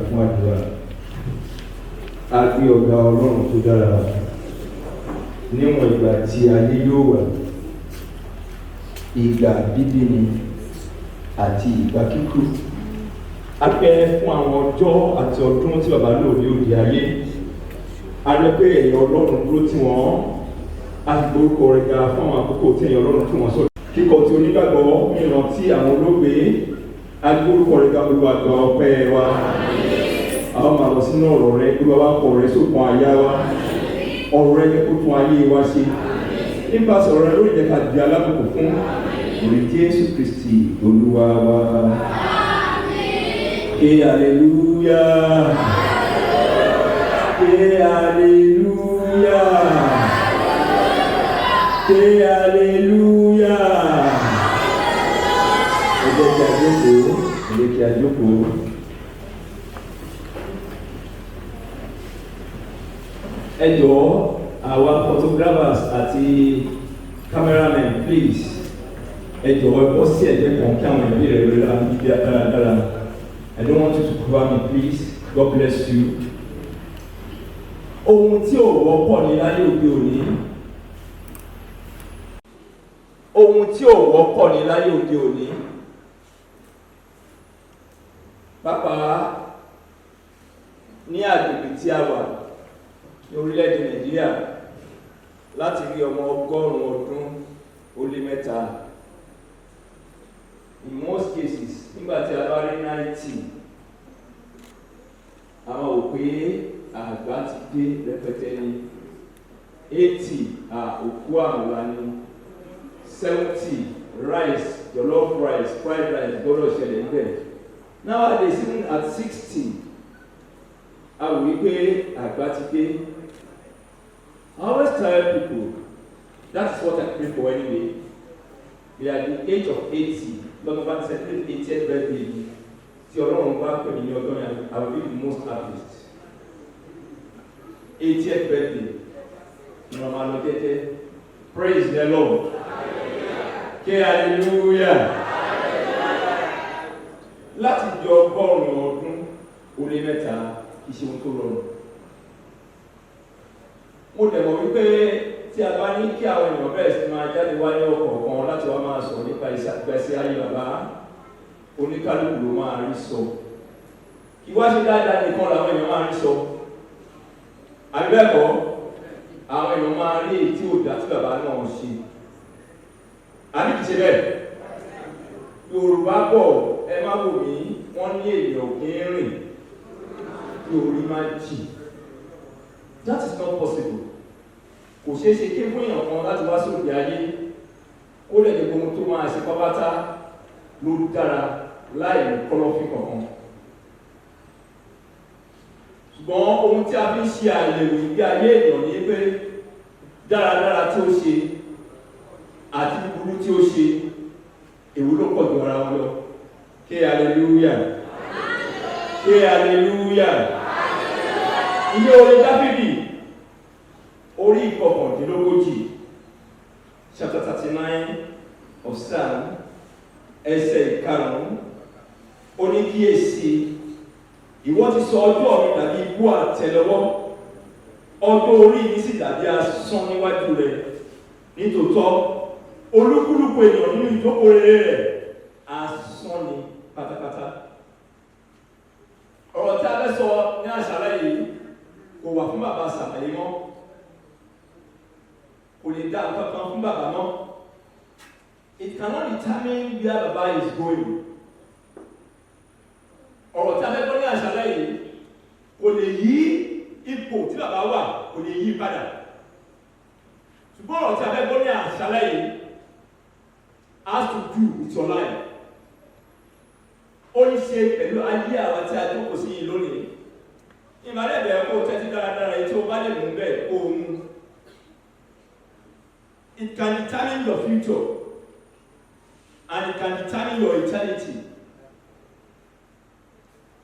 fún àdúrà. A gbé ọ̀gá Ọlọ́run tó dára níwọ̀n ìgbà tí ayé yóò wà, ìgbà bíbí ni àti ìgbà kíkú. A fẹ́ fún àwọn ọjọ́ àti ọdún tí bàbá lò ní òde ayé. A rí pé ẹ̀yin Ọlọ́run dúró tí wọ́n á ti gbórúkọ rẹ̀ ga fún àwọn àkókò tí ẹ̀yin Ọlọ́run tí wọ́n sọ̀rọ̀. Kíkọ tí onígbàgbọ́ ìrántí àwọn olóògbé, a gbórúkọ rẹ̀ ga gbogbo àgbà ọpẹ́ wa. Àwọn máa lọ sínú ọ̀rọ̀ rẹ̀, gbogbo wa kọ̀ rẹ̀ sókun àyà wa. Ọ̀rọ̀ rẹ̀ kó tún ayé wa ṣe. Nípasẹ̀ ọ̀rọ̀ rẹ̀ lórí ìjẹ́ka di alábùkù fún orí Jésù Kristi Olúwa wa. Ké hallelujah. Ké hallelujah. Ké hallelujah. Ẹ jẹ́ kí a jókòó, ẹ jẹ́ kí a jókòó. Ẹ jọ̀ọ́, àwa photographers àti cameramen please. Ẹ jọ̀ọ́, ẹ bọ́ sí ẹ̀jẹ̀ kan kí àwọn ẹbí rẹ̀ rẹ̀ láti bí dáradára. I don't want you to cover me please. God bless you. Ohun tí ò wọ́pọ̀ ní láyé òde òní. Ohun tí ò wọ́pọ̀ ní láyé òde òní. Pàápàá ní agbègbè tí a wà ní orílẹ̀-èdè Nàìjíríà láti rí ọmọ 100 ọdún ó lé mẹ́ta. In most cases, nígbà tí a bá rí 90, àwọn ò pé àgbà ti dé rẹpẹtẹ ní 80 òkú àmàlà ní 70 rice, jollof rice, fried rice gbọ́dọ̀ ṣẹlẹ̀ níbẹ̀. Nowadays, even at 60, a wò wípé àgbà ti dé. I always tell people, that's what I pray for anyway. We are at the age of 80. Lọ́nà bá ti celebrate 80th birthday. Tí Ọlọ́run bá pè mí ní ọdún yẹn, I will be the most happiest. 80th birthday. Ìrọ̀mà lọ jẹ́jẹ́. Praise the Lord. Ké hallelujah. Láti jọ 100 ọdún ó lé mẹ́ta kì í ṣe ohun tó rọrùn. Mo dẹ̀ mọ̀ wípé tí a bá ní kí àwọn èèyàn bẹ̀rẹ̀ sí máa jáde wá ní ọ̀kọ̀ọ̀kan láti wá máa sọ nípa ìgbésí ayé bàbá, oníkálùkù ló máa rí sọ. Kí wá ṣe dáadáa nìkan làwọn èèyàn máa rí sọ. Àbẹ́ẹ̀kọ́, àwọn èèyàn máa rí èyí tí ò dá tí bàbá náà ṣe. Àbí kìí ṣe bẹ́ẹ̀. Yorùbá bọ̀, ẹ má wò mí, wọ́n ní èèyàn kì í rìn kí orí má jì. That is not possible. Kò ṣeé ṣe kí fún èèyàn kan láti wá sóde ayé ó lè dé ohun tó máa ṣe pápátá ló dára láì ní kọ́lọ́fín kankan. Ṣùgbọ́n ohun tí a fi ń ṣe àyẹ̀wò ìgbé ayé èèyàn ní pé dáradára tí ó ṣe àti búburú tí ó ṣe èwo ló pọ̀ jù ara wọn lọ. Ké hallelujah. Ké hallelujah. Ilé orin Dáfídì orí ìkọkàndínlógójì chapter 39 of Psalm ẹsẹ̀ 5 ó ní kíyèsí ìwọ ti sọ ọjọ́ mi dàbí igbó àtẹ́lẹwọ́, ọjọ́ orí mi sì dàbí asán níwájú rẹ̀. Nítòótọ́ olúkúlùkù ènìyàn nínú ìjókòó rere rẹ̀ asán ni pátápátá. Ọ̀rọ̀ tí a fẹ́ sọ ní àṣálẹ́ yìí kò wà fún bàbá Sàlàyé mọ́, kò lè dá nǹkan kan fún bàbá mọ́. It cannot determine where bàbá is going. Ọ̀rọ̀ tí a fẹ́ gbọ́ ní àṣálẹ́ yìí kò lè yí ipò tí bàbá wà, kò lè yí padà. Ṣùgbọ́n ọ̀rọ̀ tí a fẹ́ gbọ́ ní àṣálẹ́ yìí has to do with your life. Ó ní ṣe pẹ̀lú ayé àwa tí a jókòó sí yìí lónìí. Ìmọ̀lẹ́ bẹ̀rẹ̀ kó tẹ́tí dáradára èyí tí ó bá lè mú bẹ́ẹ̀ kó o mú. It can determine your future and it can determine your eternity.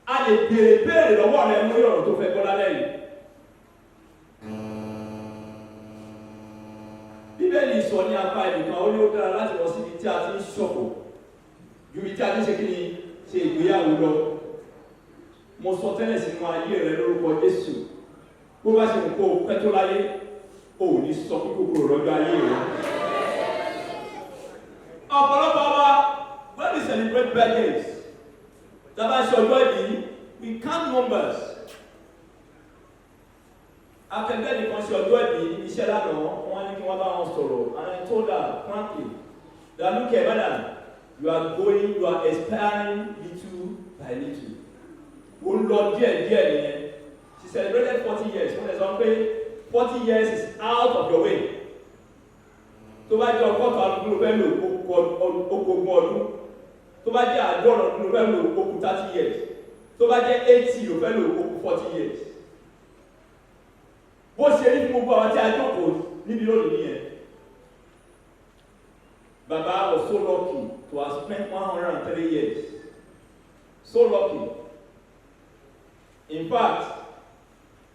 A lè béèrè lọ́wọ́ rẹ lórí ọ̀rọ̀ tó fẹ́ gbọ́ lálẹ́ yìí. Bíbélì sọ ní apá ìdìkan ó ní ó dára láti lọ síbi tí a ti ń ṣọ̀pọ̀ ju ibi tí a ti ń ṣe kí ni ṣe ìgbéyàwó lọ. mo sọ tẹ́lẹ̀ sínú ayé rẹ lórúkọ Jésù bó bá ṣe kó o pẹ́ tó láyé o ò ní sọ pé kòkòrò lọ́jọ́ ayé rẹ. ọ̀pọ̀lọpọ̀ wa when we celebrate birthdays tàbá ṣe ọjọ́ ìbí we count numbers. akẹgbẹ́ nìkan ṣe ọjọ́ ìbí iṣẹ́ lánàá wọ́n ní kí wọ́n bá wọn sọ̀rọ̀ and I told her frankly that look here madam you are expiring little by little. ó ń lọ díẹ̀ nìyẹn. She celebrated 40 years wọ́n lè sọ pé 40 years is out of your way. tó bá jẹ́ ọgọ́ta ọdún ló fẹ́ lò okòógún ọdún tó bá jẹ́ àádọ́rùn ọdún ló fẹ́ lò okùn 30 years tó bá jẹ́ 80 ló fẹ́ lò okùn 40 years. bó ṣe rí fún gbogbo àwọn tí a jókòó níbi lónìí nìyẹn. Baba was so lucky to have spent 103 years. So lucky. In fact,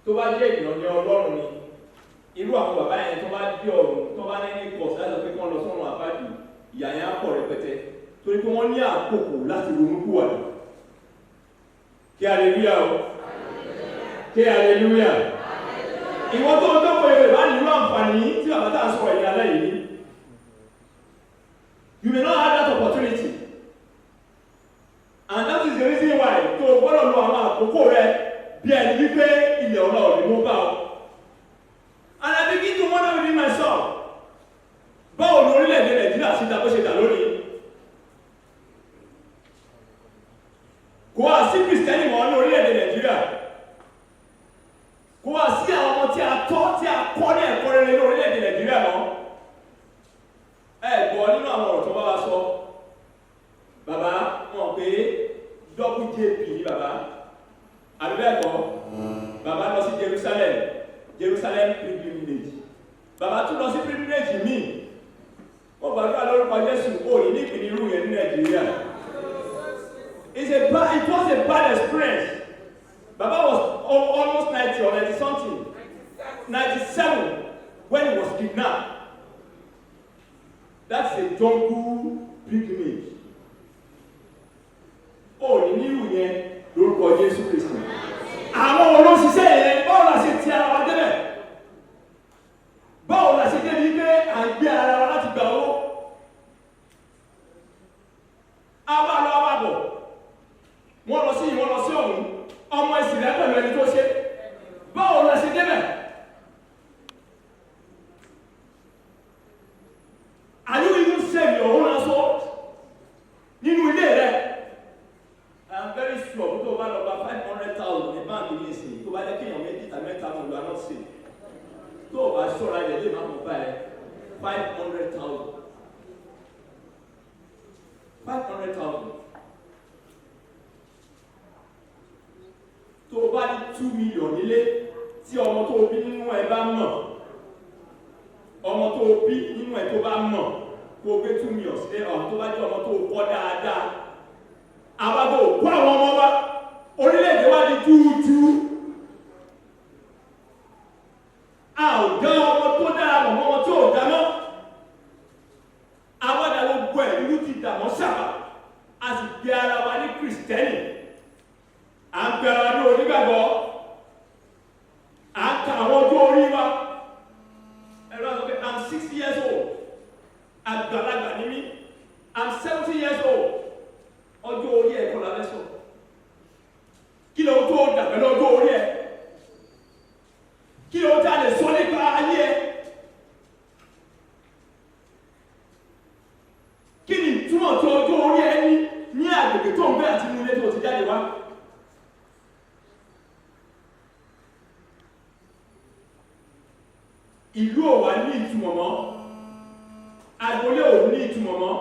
tó bá jẹ́ ènìyàn ní Ọlọ́run ni irú àwọn bàbá yẹn tó bá dé ọ̀run tó bá ní kọ̀ọ̀sì láti sọ pé kí wọ́n lọ sọ́run àbájù ìyà yẹn á pọ̀ rẹpẹtẹ torí pé wọ́n ní àkókò láti ronú kúwàdà. Kí aleluya o kí aleluya. Ìwọ́n tó ń dọ́kọ̀ èrè bá nílò àǹfààní tí bàbá tá a sọ̀rọ̀ yìí alẹ́ yìí. You may not have that opportunity. And that is the reason why tó o gbọ́dọ̀ lo àwọn àkókò rẹ bí ẹni wípé ilẹ̀ ọ̀la ò ní mú bá ọ. And I begin to wonder within myself, báwo ni orílẹ̀-èdè Nàìjíríà ṣe dá bó ṣe dà lónìí? Kò wá sí Kristẹni mọ́ ní orílẹ̀-èdè Nàìjíríà. Kò wá sí àwọn ọmọ tí a tọ́ tí a kọ́ ní ẹ̀kọ́ rere ní orílẹ̀-èdè Nàìjíríà mọ́. Ẹ gbọ́ nínú àwọn ọ̀rọ̀ tó bá wa sọ. Bàbá mọ̀ pé double JP ní bàbá. Àbí bẹ́ẹ̀ kọ́? Bàbá lọ sí Jerusalem pilgrimage. Bàbá tún lọ sí pilgrimage míì. Wọ́n gbàdúrà lórúkọ Jésù òní ní ìpínlẹ̀ irú yẹn ní Nàìjíríà. It was a bad experience. Baba was almost 90 or 90 something. 97 when he was kidnapped. That's a jungle pilgrimage. Ní nírú yẹn lórúkọ Jésù Kristi. Àwọn olóṣìṣẹ́ yẹn báwo la ṣe ti ara wa débẹ̀? Báwo la ṣe débi pé à ń gbé ara wa láti gbà owó? Àwa lọ wá bọ̀. Wọ́n lọ sí ìwọ́n lọ sí ọ̀hún. Ọmọ ìsìn rẹ̀ pẹ̀lú ẹni tó ṣe. Báwo la ṣe débẹ̀? Are you even saved your own household? Nínú ilé rẹ̀. I am very sure tó bá lọ bá 500,000 ní báńkì ní ìsìn tó bá jẹ́ kéèyàn méjì tàbí mẹ́ta mọ̀ lọ́wọ́ náà sí. Tó o bá ṣọ́ra ilẹ̀ lè má mọ̀ báyìí 500,000. 500,000. Tó o bá ní 2 million nílé tí ọmọ tó o bí nínú ẹ bá mọ̀ ọmọ tó o bí nínú ẹ tó bá mọ̀ kó o gbé 2 million sílé ọmọ tó bá jẹ́ ọmọ tó o kọ́ dáadáa àbábọ̀ kó àwọn ọmọ wa orílẹ̀-èdè wa di túútú a ò dá ọmọ tó dára mọ̀ ọmọ tí ò dáná àwọn àdàlọ́ gbọ́ ẹ̀ nínú ti dàmọ́ sábà a sì gbé ara wa ní Kristẹni à ń gbé ara ní onígbàgbọ́ à ń ka àwọn ọjọ́ orí wa ẹ̀rọ àti pé I'm 60 years old àgbàlagbà ní mí I'm 70 years old ọjọ́ orí ẹ̀ kọ́ la fẹ́ sọ kí ló tó dàbẹ̀ lọ́jọ́ orí ẹ̀ kí ló tá lè sọ nípa ayé ẹ̀ kí ni túmọ̀ tó ọjọ́ orí ẹ̀ ní àgbègbè tó ń gbé àti inú ilé tó ti jáde wá. Ìlú ò wá ní ìtumọ̀ mọ́ agbolé ò ní ìtumọ̀ mọ́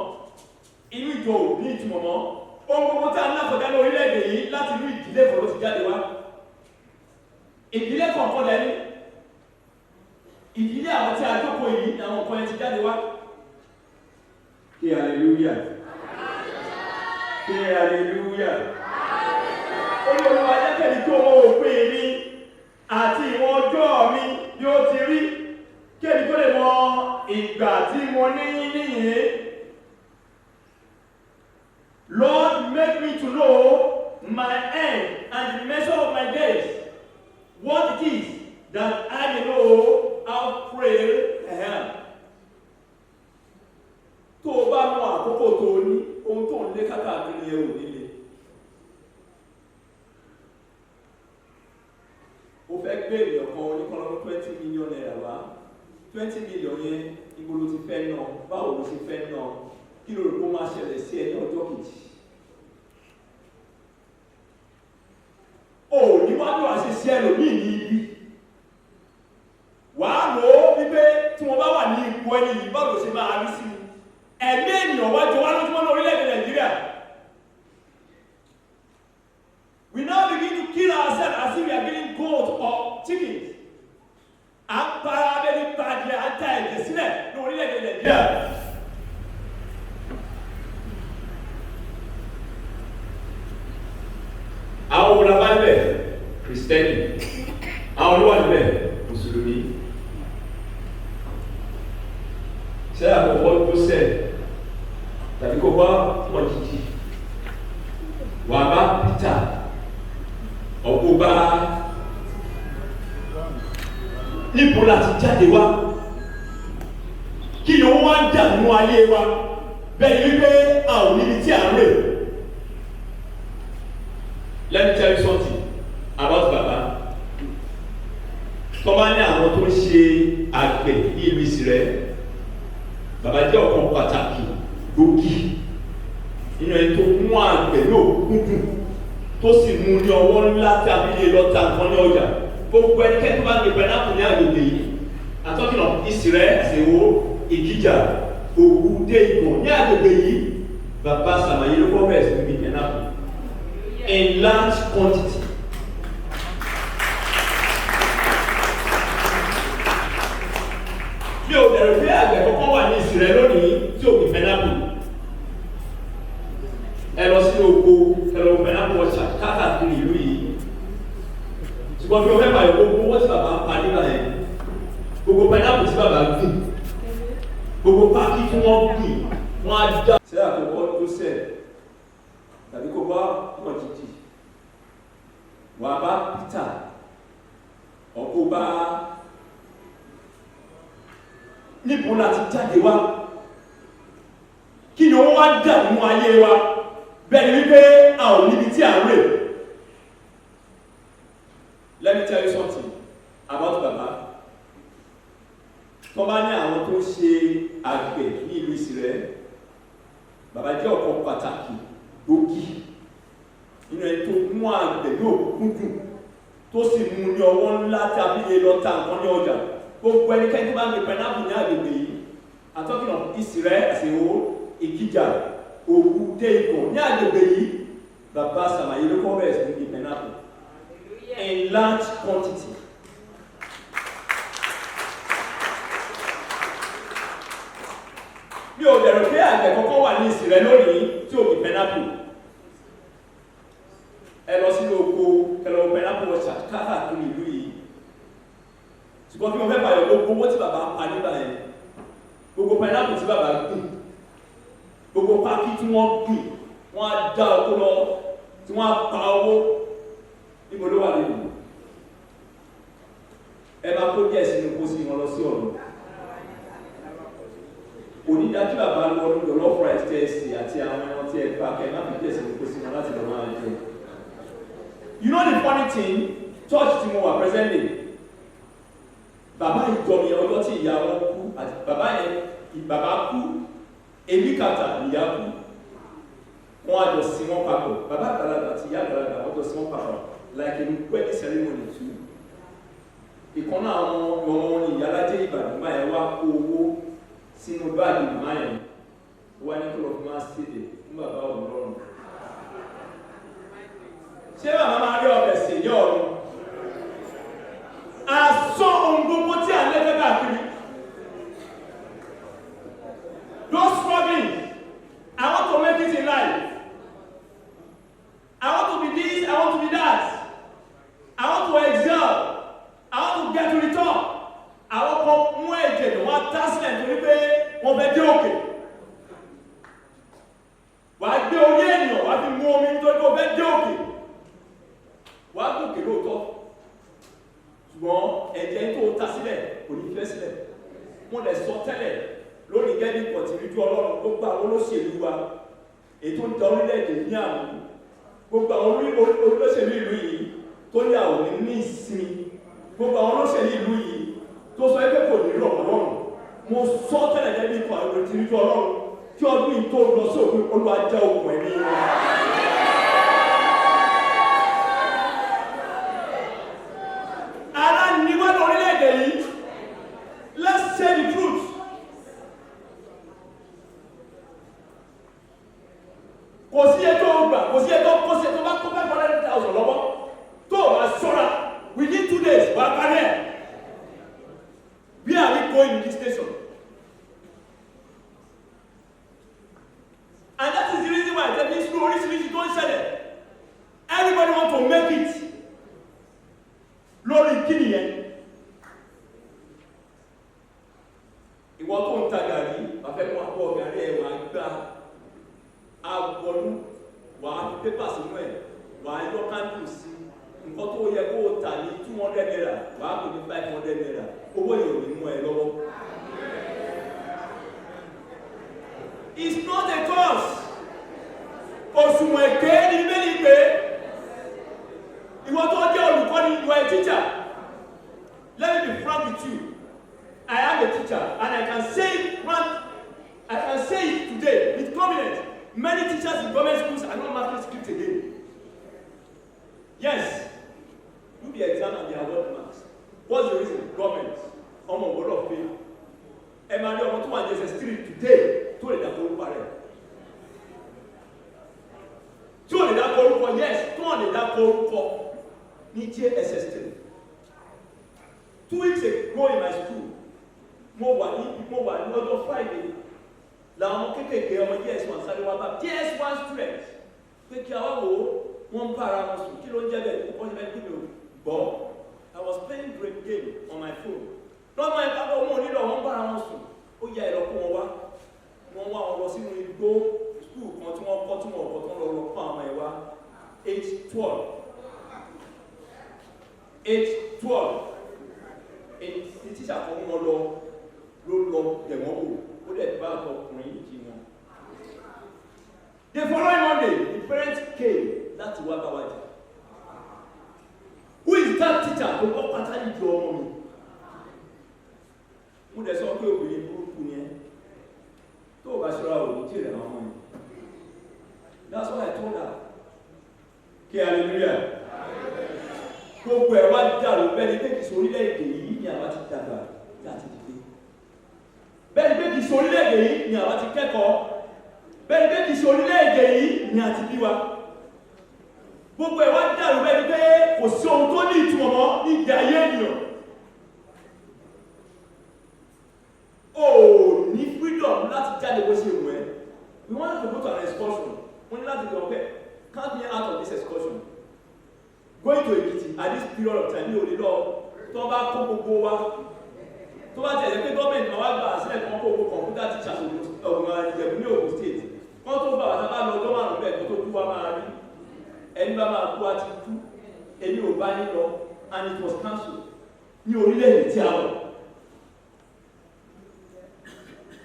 inú ìjọ ò ní ìtumọ̀ mọ́ ohun gbogbo tí a ń láfọ̀dá ní orílẹ̀-èdè yìí láti inú ìdílé kan ló ti jáde wá ìdílé kọ̀ọ̀kan lẹ́nu ìdílé àwọn tí a jókòó yìí ni àwọn nǹkan yẹn ti jáde wá kí hallelujah kí hallelujah olùwà jẹ́kẹ̀lì tó mọ òpin mi àti ìwọ̀n ọjọ́ mi bí ó ti rí kéèdì tó lè mọ ìgbà tí mo ní níyìn. Lord, make me to know my end and the that I know how frail I am. Tó o bá mọ àkókò tó o ní, ohun tó ń lé kákàkiri yẹn ò nílé. O fẹ́ gbé ènìyàn kan oníkọ́lọ́mù 20 million naira wá. 20 million yẹn ibo ló ti fẹ́ náà, báwo ló ti fẹ́ náà, kí ló rò kó máa ṣẹlẹ̀ sí ẹ ní ọjọ́ kejì. O níwájú àṣìṣe ẹlòmíì ní ibi. Wàá rò ó wípé tí wọ́n bá wà ní ipò ẹni yìí báwo ló ṣe máa rí sí i. Ẹ̀mí ènìyàn wá jọ wá lójúmọ́ ní orílẹ̀-èdè Nàìjíríà. We now begin to kill ourselves as if we are getting goat or chickens. À ń para abẹ́ni padì à ń ta ẹ̀jẹ̀ sílẹ̀ ní orílẹ̀-èdè Nàìjíríà. Àwọn òun làbá níbẹ̀ Kristẹni, àwọn olówó níbẹ̀ Mùsùlùmí. Ṣé àkọ́kọ́ tó sẹ̀ tàbí kó bá wọn jìjì? Wà bá Peter ọ̀pọ̀ bá níbo láti jáde wá? Kí ni ó wá ń dà nínú ayé wa? Bẹ́ẹ̀ ni wípé a ò níbi tí à ń rè. Let me tell you something about Baba. Tọ́ bá ní àwọn tó ń ṣe àgbẹ̀ ní ìlú Ìsirẹ́, Baba jẹ́ ọ̀kan pàtàkì gbòógì nínú ẹni tó mú àgbẹ̀ ní òkúndùn tó sì mú ní ọwọ́ ńlá tí a fi lè lọ ta nǹkan ní ọjà. Gbogbo ẹnikẹ́ni tó bá ní pẹ̀lápù ní àgbègbè yìí, àtọ́kìnà Ìsirẹ́, Ṣèwó, Ìkìjà, Òwu, dé Ìgbọ̀n ní àgbègbè yìí, Baba Sàmàyé ló kọ́ bẹ̀rẹ̀ sí ní pẹ̀lápù in large quantity. Bí o bẹ̀rù pé àgbẹ̀ kọ́kọ́ wà ní Ìsirẹ́ lónìí tí o kì pẹ̀lápù, ẹ lọ sí oko, ẹ lọ pẹ̀lápù ọ̀ṣà káàkiri ìlú yìí. Ṣùgbọ́n bí o fẹ́ bàyọ̀ gbogbo owó tí bàbá ń pa nígbà yẹn, gbogbo pẹ̀lápù tí bàbá gbìn, gbogbo pákí tí wọ́n gbìn, wọ́n á dá. Ṣé àkọ́kọ́ tó sẹ̀ tàbí kó bá wọn jìjì? Wà bá Peter ọ̀pọ̀ bá níbo láti jáde wá? Kí ni ó wá dà nínú ayé wa? Bẹ́ẹ̀ ni wípé a ò níbi tí à ń rè. Let me tell you something about Baba. Tó bá ní àwọn tó ń ṣe àgbẹ̀ ní ìlú Ìsirẹ́, Baba jẹ́ ọ̀kan pàtàkì gbòógì nínú ẹni tó mú àgbẹ̀ ní òkúndùn tó sì mú ní ọwọ́ ńlá tí a fi lè lọ ta nǹkan ní ọjà. Gbogbo ẹnikẹ́ni tó bá ń gbé pẹ̀lápù ní àgbègbè yìí, àtọ́kìnà Ìsirẹ́, Ṣèwó, Ìkìjà, Òwu, dé Ìgbọ̀n ní àgbègbè yìí, Baba Sàmàyé ló kọ́ bẹ̀rẹ̀ sí ní pẹ̀lápù in large quantity. Bí o bẹ̀rù pé àgbẹ̀ kọ́kọ́ wà ní Ìsirẹ́ lónìí tí o kì pẹ̀lápù, ẹ lọ sí oko, ẹ lọ pẹ̀lápù ọ̀ṣà káàkiri ìlú yìí. Ṣùgbọ́n bí mo fẹ́ bàyọ̀ gbogbo owó tí bàbá ń pa nígbà yẹn, gbogbo pẹ̀lápù tí bàbá gbìn, gbogbo pákí tí wọ́n gbìn, wọ́n á dá oko lọ, tí wọ́n á pa owó. Níbo ló wà nínú? Ẹ máa kó díẹ̀ sínú kó sí wọn lọ sí ọ̀run. Onídàájú bàbá lọ lọ́wọ́ fúra ẹ̀sì àti àwọn ẹran tí ẹ bá kẹ́ má fi díẹ̀ sínú kó sí wọn láti lọ máa jẹ. You know the funny thing, church tí mo wà presently, bàbá ìjọ mi ọjọ́ tí ìyá wọn kú àti bàbá yẹn bàbá kú, èmi kàtà ìyá kú, wọ́n á jọ sí wọn papọ̀. Bàbá àgbàlagbà àti ìyá àgbàlagbà wọ́n jọ sí wọn papọ̀ like a wedding ceremony too. Ìkan náà àwọn ọmọ ní ìyálàjẹ Ìbàdàn máa yẹn wá kó owó sínú báàgì màmá yẹn, wọ́n á ní kó lọ fún máa ṣèdè fún bàbá ọ̀run. Ṣé bàbá máa rí ọbẹ̀ sè ní ọ̀run? Àsọ ohun gbogbo tí à ń lẹ́fẹ̀ẹ́ káàkiri. Those struggling, I want to make it in life. I want to be this, I want to be that. I want to excel. I want to get to the top. Àwọn kan mú ẹ̀jẹ̀ ní wọ́n tá sílẹ̀ nítorí pé wọ́n fẹ́ dé òkè. Wàá gbé orí ènìyàn, wàá fi mú omi nítorí pé wọ́n fẹ́ dé òkè. Wàá gòkè lóòótọ́. ṣùgbọ́n ẹ̀jẹ̀ tó ta sílẹ̀ kò ní fẹ́ sílẹ̀. Mo lè sọ tẹ́lẹ̀ lónìí gẹ́gẹ́ bí kọ̀tìrìjú Ọlọ́run gbogbo àwọn olóṣèlú wa ètò ń da orílẹ̀-èdè ní àmú gbogbo àwọn olóṣèlú ìlú yìí tó ní àwọn ní ìsinmi gbogbo àwọn olóṣèlú ìlú yìí tó sọ ẹgbẹ́ kò ní rọ̀ lọ́rùn mo sọ tẹ́lẹ̀ gẹ́gẹ́ bí kọ̀tìrìjú Ọlọ́run kí ọdún yìí tó lọ sí òpin Olúwa jẹ́ okùn ẹ̀mí wọn. Ara ni wọ́n lọ orílẹ̀-èdè yìí. Let's say the truth. Kò sí ètò ọgbà, kò sí ètò bá kó 500,000 lọ́wọ́. Tó o bá ṣọ́ra, within 2 days, wà á parí ẹ̀. Where are we going in this station? And that is the reason why there is no oríṣiríṣi tó ń ṣẹlẹ̀. Everybody want to make it. Lórí kí nìyẹn? Ìwọ tó ń ta gàrí, bàbá ẹ̀kọ́ àpọ̀ gàrí ẹ̀ wà gbà agbọ̀nú, wà á fi pépà sínú ẹ̀, wà á yọ kándù sí. Nǹkan tó yẹ kó o tà ní 200 naira, wà á pè ní 500 naira. Owó yẹn ò ní mú ẹ lọ́wọ́. It's not a cause. Òṣùwọ̀n èké ni mẹ́lì pé ìwọ tó jẹ́ olùkọ́ni, you are a teacher. Let me be frank with you. I am a teacher and I can say it today with confidence. Many teachers in government schools are not marking script again. Yes, do the exam and the award marks. What's the reason? Government. Ọmọ ògbọ́dọ̀ of pay. Ẹ máa rí ọmọ tó wà ní SS3 today tó lè dàpọ̀ orúkọ rẹ̀. Tí ò lè dàpọ̀ orúkọ, yes, tó lè dàpọ̀ orúkọ ní JSS3. 2 weeks ago in my school, mo wà ní ọjọ́ Friday làwọn ọmọ kéékèèké ọmọ JS1 sáré wá bá JS1 students pé kí àwọn wo wọ́n ń bá ara wọn sùn kí ló ń jẹ́ bẹ́ẹ̀ wọ́n ti fẹ́ gbé mi ò gbọ́. I was playing great game on my phone. Lọ́mọ ẹ̀ka bọ́ wọn onílọ̀ wọ́n ń bá ara wọn sùn ó yá ẹ̀rọ kó wọn wá wọ́n wá wọn lọ sínú igbó school kan tí wọ́n kọ́ tí wọ́n kọ́ tí wọ́n lọ fún àwọn ẹ̀ wá age 12 èyí tíṣà kan wọn lọ dẹ̀wọ̀n wò ó dẹ̀ bá ọkùnrin yìí kí wọn. The following Monday the parents came láti wá bá wa jà. Who is that teacher tó kọ́ pátá yìí jọ ọmọ mi? Mo dẹ̀ sọ pé obìnrin burúkú ni ẹ́ tó o bá ṣọ́ra òní jèrè àwọn ọmọ yìí. That's why I told her. Kí hallelujah. Gbogbo ẹ̀ wá dàrú bẹ́ẹ̀ ni pé kìí sórílẹ̀-èdè yìí ni àwa ti dàgbà láti dìde. Bẹ́ẹ̀ ni pé kìí sórílẹ̀-èdè yìí ni àwa ti kẹ́kọ̀ọ́. Bẹ́ẹ̀ ni pé kìí sórílẹ̀-èdè yìí ni a ti bí wa. Gbogbo ẹ̀ wá dàrú bẹ́ẹ̀ ni pé kò sí ohun tó ní ìtumọ̀ mọ́ ní ìgbé ayé ènìyàn. O ní freedom láti jáde bó ṣe wù ẹ́. We wanted to go to an excursion. Wọ́n ní láti lọ pẹ́ count me out of this excursion. Going to Ekiti at this period of time ní òní lọ tó bá kó gbogbo wa tó bá tẹ̀lé pé gọ́ọ̀mẹ̀ntì máa wá gbà sílẹ̀ kan kó gbogbo kọ̀ǹpútà teachers ọ̀gbọ̀n Ìjẹ̀bú ní Ògùn state kọ́ tó bá wà sábà lọ ọjọ́ márùn-ún bẹ́ẹ̀ tó kú wa máa rí ẹni bá máa kú wa ti kú èmi ò bá yín lọ and it was cancelled ní orílẹ̀-èdè tí a wọ̀.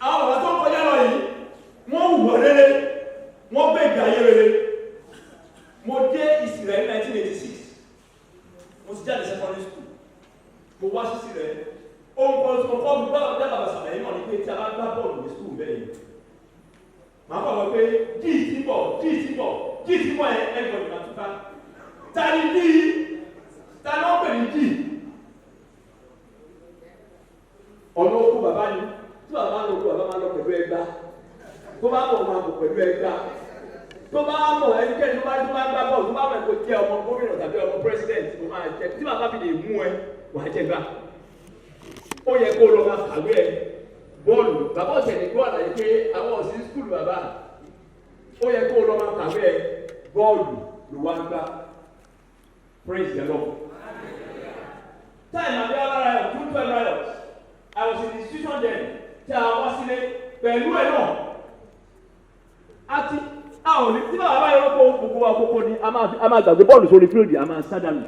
Àwọn ọ̀rọ̀ tó ń kọjá lọ yìí wọ́n hùwà rere wọ́n gbé ìgbé ayé rere. Mo dé Ìsìrẹ̀ ní 1986 mo ti jáde secondary school mo wá sí Ìsìrẹ̀ ohun kan tí mo kọ́ mi gbọ́dọ̀ dábàá sàlàyé náà ni pé tí a bá gbá bọ́ọ̀lù ní school bẹ́ẹ̀ yìí màá kọ̀ wọ́n pé díì tí bọ̀ ẹ̀ ẹgbọ̀n ìgbà túká ta ni díì ta ni wọ́n pè ní díì ọ̀nà okú bàbá ni tí bàbá ń lọ okú bàbá máa lọ pẹ̀lú ẹgbá tó bá bọ̀ máa bọ̀ pẹ̀lú ẹgbá tó bá mọ̀ ẹnikẹ́ni tó bá gbá bọ́ọ̀lù tó bá mọ̀ ẹ̀kọ́ jẹ́ ọmọ gómìnà tàbí ọmọ president tó máa jẹ tí bàbá fi lè mú ẹ wàá jẹ gbà ó yẹ kó lọ máa kàwé ẹ bọ́ọ̀lù bàbá ọ̀sẹ̀ ní gbọ́ àlàyé pé àwọn ọ̀sìn skul bàbá ó yẹ kó lọ máa kàwé ẹ bọ́ọ̀lù ló wá ń gbá praise the Lord. Time àbí alára ẹ̀ fún 12 riots I was in the institution then tí a wá sílé pẹ̀lú ẹ̀ náà àti àwọn ní tí bàbá báyìí rọ́pò gbogbo àkókò ni a máa gbàgbé bọ́ọ̀lù sórí fíìlì a máa sádàlù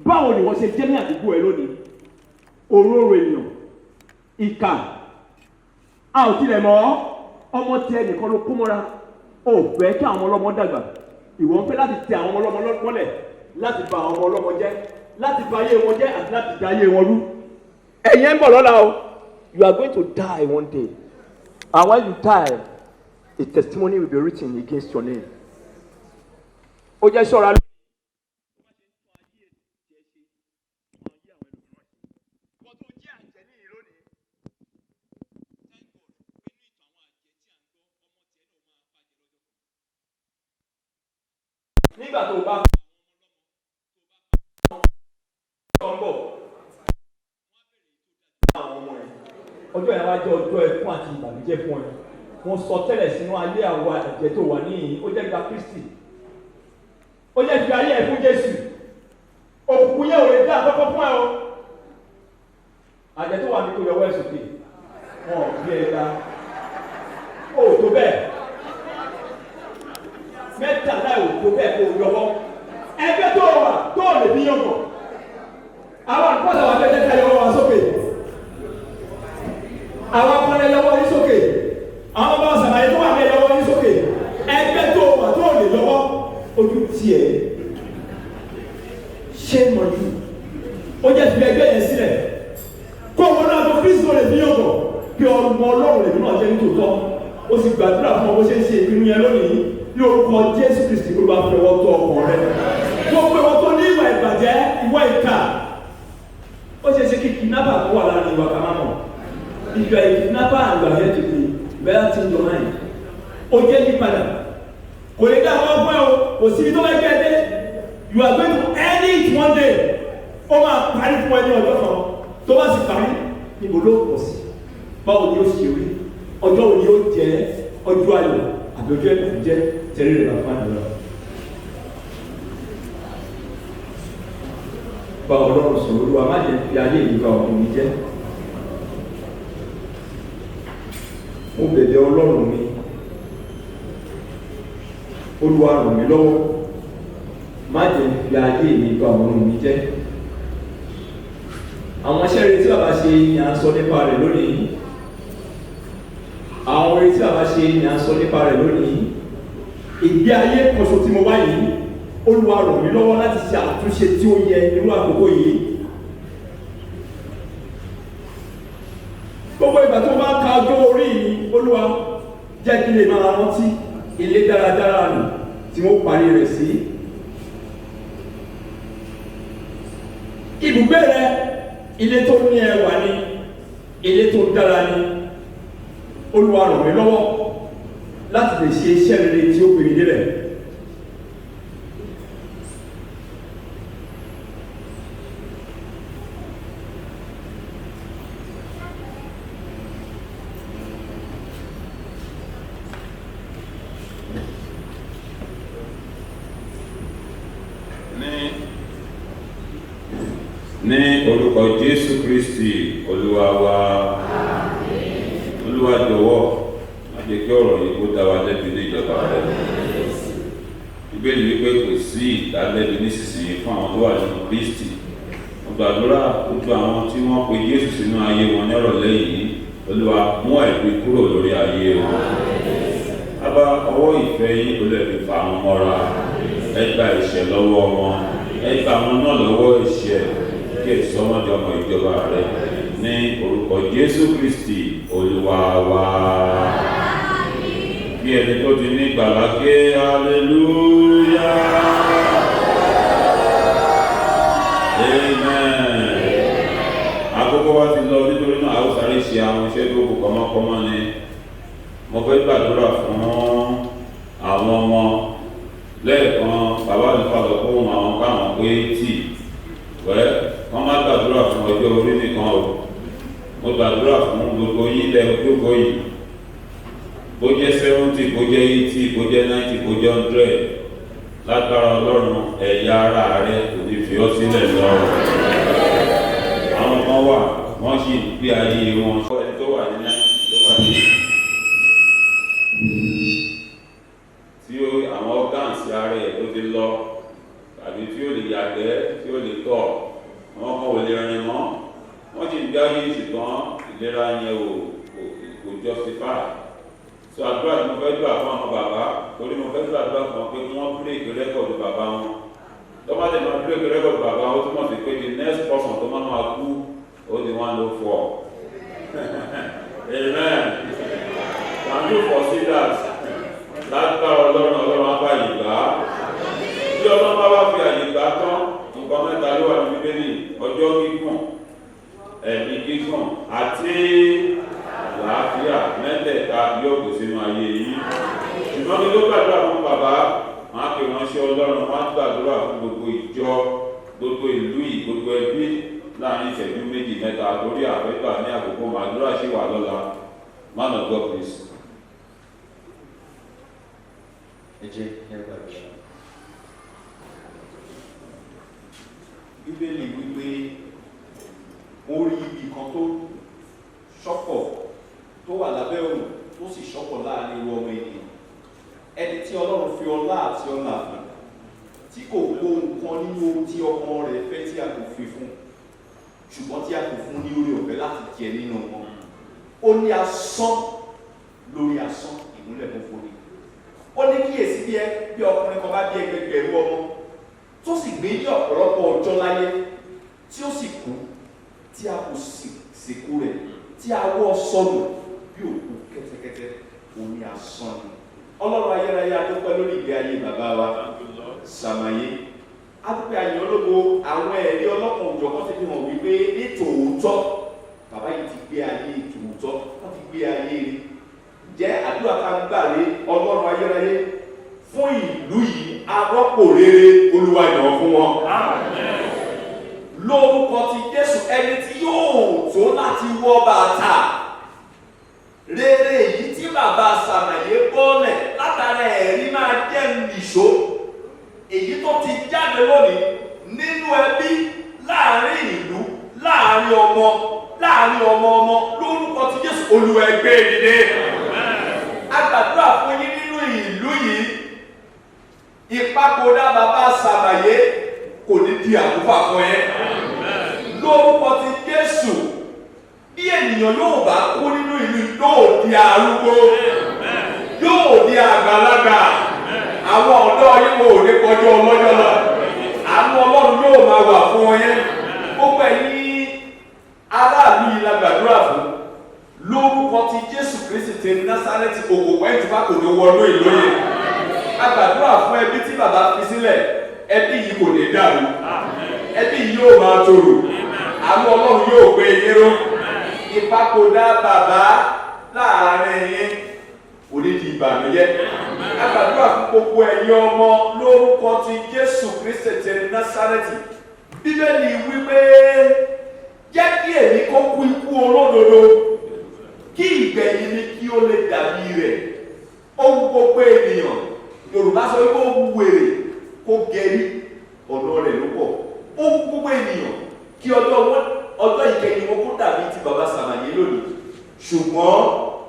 báwo ni wọ́n ṣe jẹ́ ní àdúgbò ẹ lónìí òróró ènìyàn ìkà a ò tilẹ̀ mọ̀ ọmọ tí ẹnìkan ló kó mọ́ra ò fẹ́ kí àwọn ọlọ́mọ dàgbà ìwọ ń fẹ́ láti tẹ àwọn ọlọ́mọ mọ́lẹ̀ láti bà àwọn ọmọ ọlọ́mọ jẹ́ láti bà ayé wọn jẹ́ àti láti dá ayé wọn rú. ẹ̀yin ń bọ̀ lọ́la o. You are going to die one day, and when you die a testimony will be written against your name. ó jẹ́ ṣọ́ra lórí. nígbà tó bá ń bọ̀ àwọn ọmọ ẹ̀ ọjọ́ yẹn wá jẹ́ ọjọ́ ẹkún àti ìbànújẹ́ fún ẹ wọ́n sọ tẹ́lẹ̀ sínú ayé àwa ẹ̀jẹ̀ tó wà níyìn ó jẹ́ gba Kristi ó jẹ́ fi ayé ẹ̀ fún Jésù òkùnkùn yẹn ò lè dá àkọ́kọ́ fún ẹ o àjẹ́ tó wà ní kó yọwọ́ ẹ̀ sókè wọn ò gbé ẹ ga ó tó bẹ́ẹ̀ mẹ́tàlá ò tó bẹ́ẹ̀ kó yọwọ́ ẹgbẹ́ tó wà tó lè fi yọ̀ngọ̀ àwọn àkọsà wà fẹ́ tẹ́tẹ́ yọwọ́ wa sókè àwọn akọrin yọwọ́ yín sókè àwọn ọmọ sàlàyé tó wà ní yọwọ́ yín sókè ẹgbẹ́ tó wà tó lè lọ́wọ́ ojú tiẹ̀ ṣé mọ̀ ní ó jẹ́ fi ẹgbẹ́ yẹn sílẹ̀ kó wọn náà tó Kristo lè fi yọ̀ngọ̀ kí ọmọ Ọlọ́run lè fi náà jẹ́ nítòótọ́ ó sì gbàdúrà fún ọ bó ṣe ń ṣe ìpinnu yẹn lónìí ní orúkọ Jésù Kristi kó bá fẹ́ wọ́n tó ọkàn rẹ gbogbo ìwọ tó ní ìwà ìbàjẹ́ ìwà ìkà ó ṣe ṣe kí kidnapper tó wà láàrin ìwà kan máa mọ̀ if you are a kidnapper and you are here today better think your mind ó jẹ́ yípadà kò lè dá àwọn ọgbọ́n o kò síbi tó bá gbé ẹ dé you are going to end it one day ó máa parí fún ẹni ọjọ́ kan tó bá sì parí níbo ló pọ̀ sí báwo ni ó ṣe rí ọjọ́ wo ni ó jẹ́ ọjọ́ ayọ̀ àbí ọjọ́ ẹ̀kọ́ jẹ́ tẹ̀lé rẹ̀ bá fún àdúrà. Bá Ọlọ́run sọ̀rọ̀ Olúwa má jẹ́ fi ayé ìgbà ọ̀gbìn mi jẹ́. Mo bẹ̀bẹ̀ Ọlọ́run mi, Olúwa ràn mí lọ́wọ́, má jẹ́ fi ayé ìgbà ọ̀gbìn mi jẹ́. Àwọn iṣẹ́ rere tí bàbá ṣe ni à ń sọ nípa rẹ̀ lónìí. Àwọn orin tí bàbá ṣe ni à ń sọ nípa rẹ̀ lónìí. Ìgbé ayé kan ṣo tí mo wá yìí. Olúwa ràn mí lọ́wọ́ láti ṣe àtúnṣe tí ó yẹ nínú àkókò yìí. Gbogbo ìgbà tó bá ka ọjọ́ orí mi, Olúwa jẹ́ kí lè máa rántí ilé dáradára nù tí mo parí rẹ̀ sí. Ibùgbé rẹ, ilé tó ní ẹwà ni, ilé tó dára ni. Olúwa ràn mí lọ́wọ́ láti lè ṣe iṣẹ́ rere tí ó pè mí délẹ̀. Ní orúkọ Jésù Kristi Olúwa wa. Olúwa jọ̀wọ́ má jẹ́ kí ọ̀rọ̀ yìí kó dá wa lẹ́bi ní ìjọba rẹ̀. Bíbélì wípé kò sí ìdálẹ́bi nísinsìnyí fún àwọn tó wà nínú Kristi. Mo gbàdúrà gbogbo àwọn tí wọ́n pe Jésù sínú ayé wọn ní ọ̀rọ̀lẹ́ yìí, Olúwa mú ẹ̀bi kúrò lórí ayé wọn. Bàbá ọwọ́ ìfẹ́ yín ló lè fi fà wọ́n mọ́ra. Ẹ gba ìṣẹ́ lọ́wọ́ wọn. Ẹ gba wọn náà lọ́wọ́ ìṣẹ́ kí èso ọmọdé ọmọ ìjọba rẹ̀. Ní orúkọ Jésù Kristi Olúwa wa. Kí ẹni tó ti ní ìgbàlà ké hallelujah. Amen. Àkókò wa ti lọ nítorí náà àwọn sáré ṣe àwọn iṣẹ́ tó kù kọ́mọ́kọ́mọ́ ni. Mo fẹ́ gbàdúrà fún àwọn ọmọ lẹ́ẹ̀kan bàbá mi fàlọ́ fún àwọn káwọn pé tì wẹ́ wọ́n má gbàdúrà fún ọjọ́ orí nìkan o. Mo gbàdúrà fún gbogbo yín lẹ gbogbo yìí bó jẹ́ 70 bó jẹ́ 80 bó jẹ́ 90 bó jẹ́ 100 lágbára Ọlọ́run ẹ̀yà ara rẹ kò ní fi ọ́ sílẹ̀ lọ́rùn. Àwọn kan wà wọ́n sì gbé ayé wọn ẹni tó wà ní tí àwọn organs ara ẹ̀ tó ti lọ tàbí tí ó lè yàgbẹ́ tí ó lè tọ̀ àwọn kan ò lè rìn mọ́ wọ́n ti dárí ṣùgbọ́n ìlera yẹn kò justify. So àdúrà tí mo fẹ́ gbà fún àwọn bàbá torí mo fẹ́ gbàdúrà fún wọn pé wọ́n bírèkì rẹ́kọ̀dù bàbá wọn. Tó bá lè máa bírèkì rẹ́kọ̀dù bàbá wọn ó túmọ̀ sí pé the next person tó máa kú ó di 104. Amen. Can you foresee that? Lágbára ọlọ́run á bá yìí gbà á. Bí ọlọ́run bá wá fi àyè gbà á tán, nǹkan mẹ́ta ló wà ní Bíbélì: ọjọ́ gígùn, ẹ̀mí gígùn àti àlàáfíà. Mẹ́tẹ̀ẹ̀ta yóò kò sínú ayé yìí. Ṣùgbọ́n kí ló gbàdúrà fún bàbá? Wọ́n á pè wọ́n ṣe ọlọ́run, wọ́n á gbàdúrà fún gbogbo ìjọ, gbogbo ìlú yìí, gbogbo ẹbí láàrin ìṣẹ́jú méjì mẹ́ta lórí àfẹ́gbà ní àkókò màdúrà ṣì wà lọ́la. Man of God, please. Bíbélì wípé ó rí ibi kan tó ṣọ́pọ̀ tó wà lábẹ́ òrùn tó sì ṣọ́pọ̀ láàrin irú ọmọ ènìyàn. Ẹni tí Ọlọ́run fi ọlá àti ọlá fún, tí kò gbọ́ nǹkan nínú ohun tí ọkàn rẹ̀ fẹ́ tí a kò fi fún, ṣùgbọ́n tí a kò fún ní oore ọ̀fẹ́ láti jẹ nínú wọn. Ó ní asán lórí asán ìmúlẹ̀ fúnfún ni. Ó ní kíyèsí bí ọkùnrin kan bá bí ẹgbẹgbẹ̀rún ọmọ tó sì gbé ní ọ̀pọ̀lọpọ̀ ọjọ́ láyé tí ó sì kú tí a kò sìnkú rẹ̀ tí a wọ́ sọnù bí òkú kẹ́tẹ́kẹ́tẹ́, òun ni asán ni. Ọlọ́run ayérayé adúpẹ́ lórí ìgbé ayé bàbá wa Sàmáyé. Adúpẹ́ ayé ológo àwọn ẹ̀rí ọlọ́kan òjọ̀kan ti fi hàn wípé ní tòótọ́ bàbá yìí ti gbé ayé tòótọ́, wọ́n ti gbé ayé rí. Jẹ́ àdúrà ká gbà lé Ọlọ́run ayérayé fún ìlú yìí arọ́pò rere Olúwa ìdánwò fún wọn. Lórúkọ ti Jésù, ẹni tí yóò tó láti wọ bàtà rere èyí tí bàbá Sàmáyé bọ́lẹ̀ látara ẹ̀rí máa jẹ́ nìṣó èyí tó ti jáde lónìí nínú ẹbí, láàrin ìlú, láàrin ọmọ lórúkọ ti Jésù Olúwa ẹ gbé dìde. A gbàdúrà fún yín nínú ìlú yìí, ìpapòdà bàbá Sàmáyé kò ní di àkúfà fún yín. Lórúkọ ti Jésù, bí ènìyàn yóò bá kú nínú ìlú yóò di arúgbó, yóò di àgbàlagbà. Àwọn ọ̀dọ́ yín wò ní kọjọ́ ọlọ́jọ́ lọ. Àwọn Ọlọ́run yóò máa wà fún yín. Gbogbo ẹ̀yin aráàlú yìí la gbàdúrà fún. Lórúkọ ti Jésù Kristi ti Násárẹ́tì, òkòkò ẹ̀tùbá kò ní wọnú ìlú yìí. A gbàdúrà fún ẹbí tí bàbá fi sílẹ̀, ẹbí yìí kò ní dàrú. Ẹbí yìí yóò máa tòrò. Àwọn Ọlọ́run yóò gbé yín ró. Ìpapòdà bàbá láàárín yín kò ní di ìbànújẹ́. A gbàdúrà fún gbogbo ẹ̀yin ọmọ lórúkọ ti Jésù Kristi ti Násárẹ́tì. Bíbélì wípé jẹ́ kí èmi kó kú ikú olódodo, kí ìgbẹ̀yìn mi kí ó lè dàbí rẹ̀. Ó wù gbogbo ènìyàn. Yorùbá sọ wípé ó wù wèrè kó gẹ̀rí ọ̀nà rẹ̀ ló pọ̀. Ó wù gbogbo ènìyàn kí ọjọ́ ìkẹyìn wọn kó dàbí ti bàbá Sàmáyé lónìí. Ṣùgbọ́n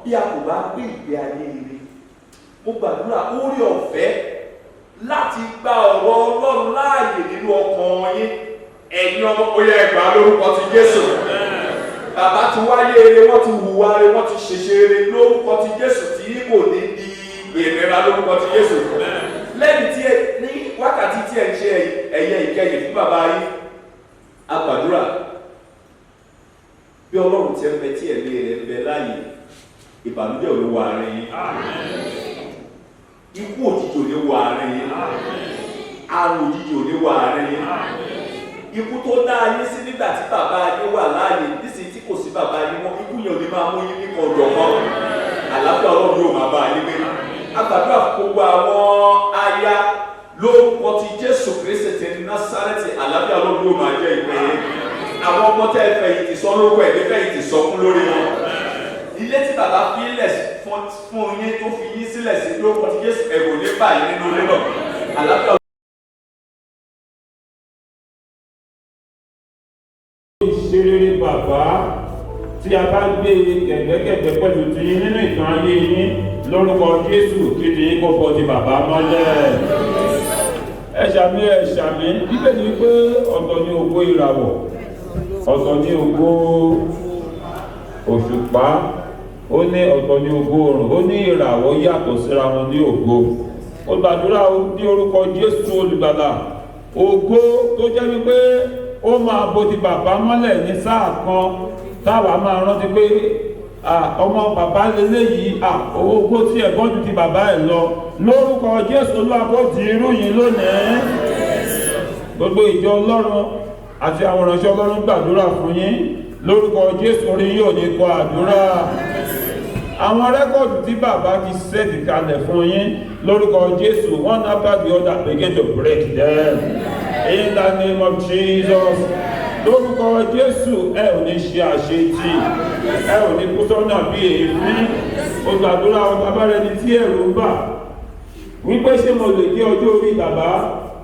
bí a kò bá gbé ìgbé ayé rere, mo gbàdúrà oore ọ̀fẹ́ láti gba ọ̀rọ̀ Ọlọ́run láàyè nínú ọkàn yín. Ẹ̀yin ọmọ oyè ẹgbà lórúkọ ti Jésù. Bàbá ti wáyé eré, wọ́n ti hùwà eré, wọ́n ti ṣèṣe eré lórúkọ ti Jésù tí kò ní di ìnira lórúkọ ti Jésù. Lẹ́yìn tí ní wákàtí tí ẹ̀ ń ṣe ẹ̀yẹ ìkẹyìn fún bàbá yín, a gbàdúrà bí Ọlọ́run ti ẹ bẹ tí ẹ̀mí rẹ̀ ń bẹ láàyè, ìbànújẹ́ ò ní wọ àárín yín. Ikú òjijì ò ní wọ àárín yín. Àrùn òjijì ò ní wọ àárín yín. Ikú tó dá yín sí nígbà tí bàbá yín wà láàyè, nísìnyí tí kò sí bàbá yín mọ́, ikú yẹn ò ní máa mú yín ní kọ̀ọ̀dọ̀ mọ́. Àlàáfíà Ọlọ́run yóò máa bá yín gbé. A gbàdúrà fún gbogbo àwọn aya lórúkọ ti Jésù Kristi ti Násárẹ́tì, àlàáfíà Ọlọ́run yóò máa jẹ́ ìpè yín. Àwọn ọmọ tẹ́ ẹ fẹ̀yìntì sọ lórúkọ ẹ̀ ní fẹ̀yìntì sọ fún lórí wọn. Ilé tí bàbá fi lẹ̀ fún yín tó fi yín sílẹ̀ sí lórúkọ ti Jésù, ẹ̀rù ní báyìí nínú ilé náà. Àlàáfíà ìṣeré bàbá tí a bá gbé kẹ̀gbẹ́kẹ̀gbẹ́ pẹ̀lú ti yín nínú ìtàn ayé yín lórúkọ Jésù kí ti yín kó fọ́ ti bàbá mọ́lẹ̀. Ẹ ṣàmì Bíbélì wípé ọ̀tọ̀ ni ògo ìràwọ̀ ọ̀tọ̀ ní ògo òṣùpá, ó ní ọ̀tọ̀ ní ògo oòrùn, ó ní ìràwọ̀ yàtọ̀ síra wọn ní ògo. Ó gbàdúrà ní orúkọ Jésù olùgbàlà, ògo tó jẹ́ wípé ó máa bo ti bàbá mọ́lẹ̀ ní sáà kan, táwa máa rántí pé ọmọ bàbá lélẹ́yìí, ògo tí ẹ̀gbọ́n ju ti bàbá ẹ̀ lọ. Lórúkọ Jésù Olúwa kó di irú yìí lónìí. Gbogbo ìjọ Ọlọ́run àti àwọn ìránṣẹ́ Ọlọ́run gbàdúrà fún yín lórúkọ Jésù, orí yóò ní kọ àdúrà. Àwọn rẹ́kọ̀dù tí bàbá ti sẹ́ẹ̀tì kalẹ̀ fún yín lórúkọ Jésù, one after the other begin to break them in the name of Jesus. Lórúkọ Jésù, ẹ ò ní ṣe àṣetì, ẹ ò ní kú sọ́nà bí èéfín. Ó gbàdúrà ọba bára ẹni tí ẹ̀rù ń bà wípé ṣé mo lè dé ọjọ́ orí bàbá.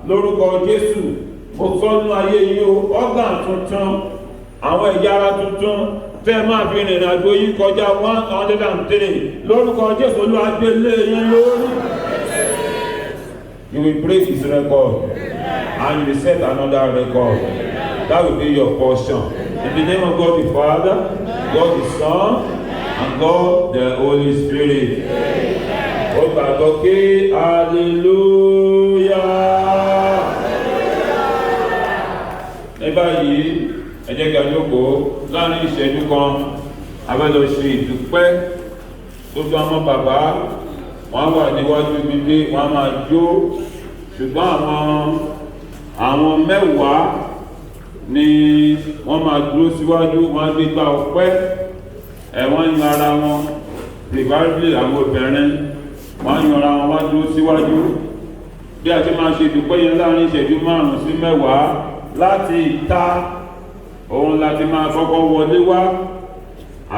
Lórúkọ Jésù, mo sọ́nù ayé yìí o, ọ́gàn tuntun, àwọn ẹ̀yà ara tuntun fẹ́ máa fi rìnrìn àjò yìí kọjá 103. Lórúkọ Jésù Olúwa gbé lé yín lórí. You will break his record and you will set another record. That will be your portion. In the name of God the Father, God the Son, and God the Holy Spirit. Ó gbàgbọ́ kí hallelujah. Ní báyìí, ẹ jẹ́ kí a jókòó láàrin ìṣẹ́jú kan, a fẹ́ lọ ṣe ìdúpẹ́. Gbogbo àwọn bàbá wọ́n wà níwájú gbígbé, wọ́n máa jó, ṣùgbọ́n àwọn mẹ́wàá ni wọ́n máa dúró síwájú, wọ́n gbé gba ọpẹ́. Wọ́n yan ara wọn, preferably àwọn obìnrin, wọ́n yan ara wọn wá dúró síwájú. Bí a ti máa ṣe ìdúpẹ́ yẹn láàrin ìṣẹ́jú 5 sí 10 láti ìta, òun láti máa kọ́kọ́ wọlé wá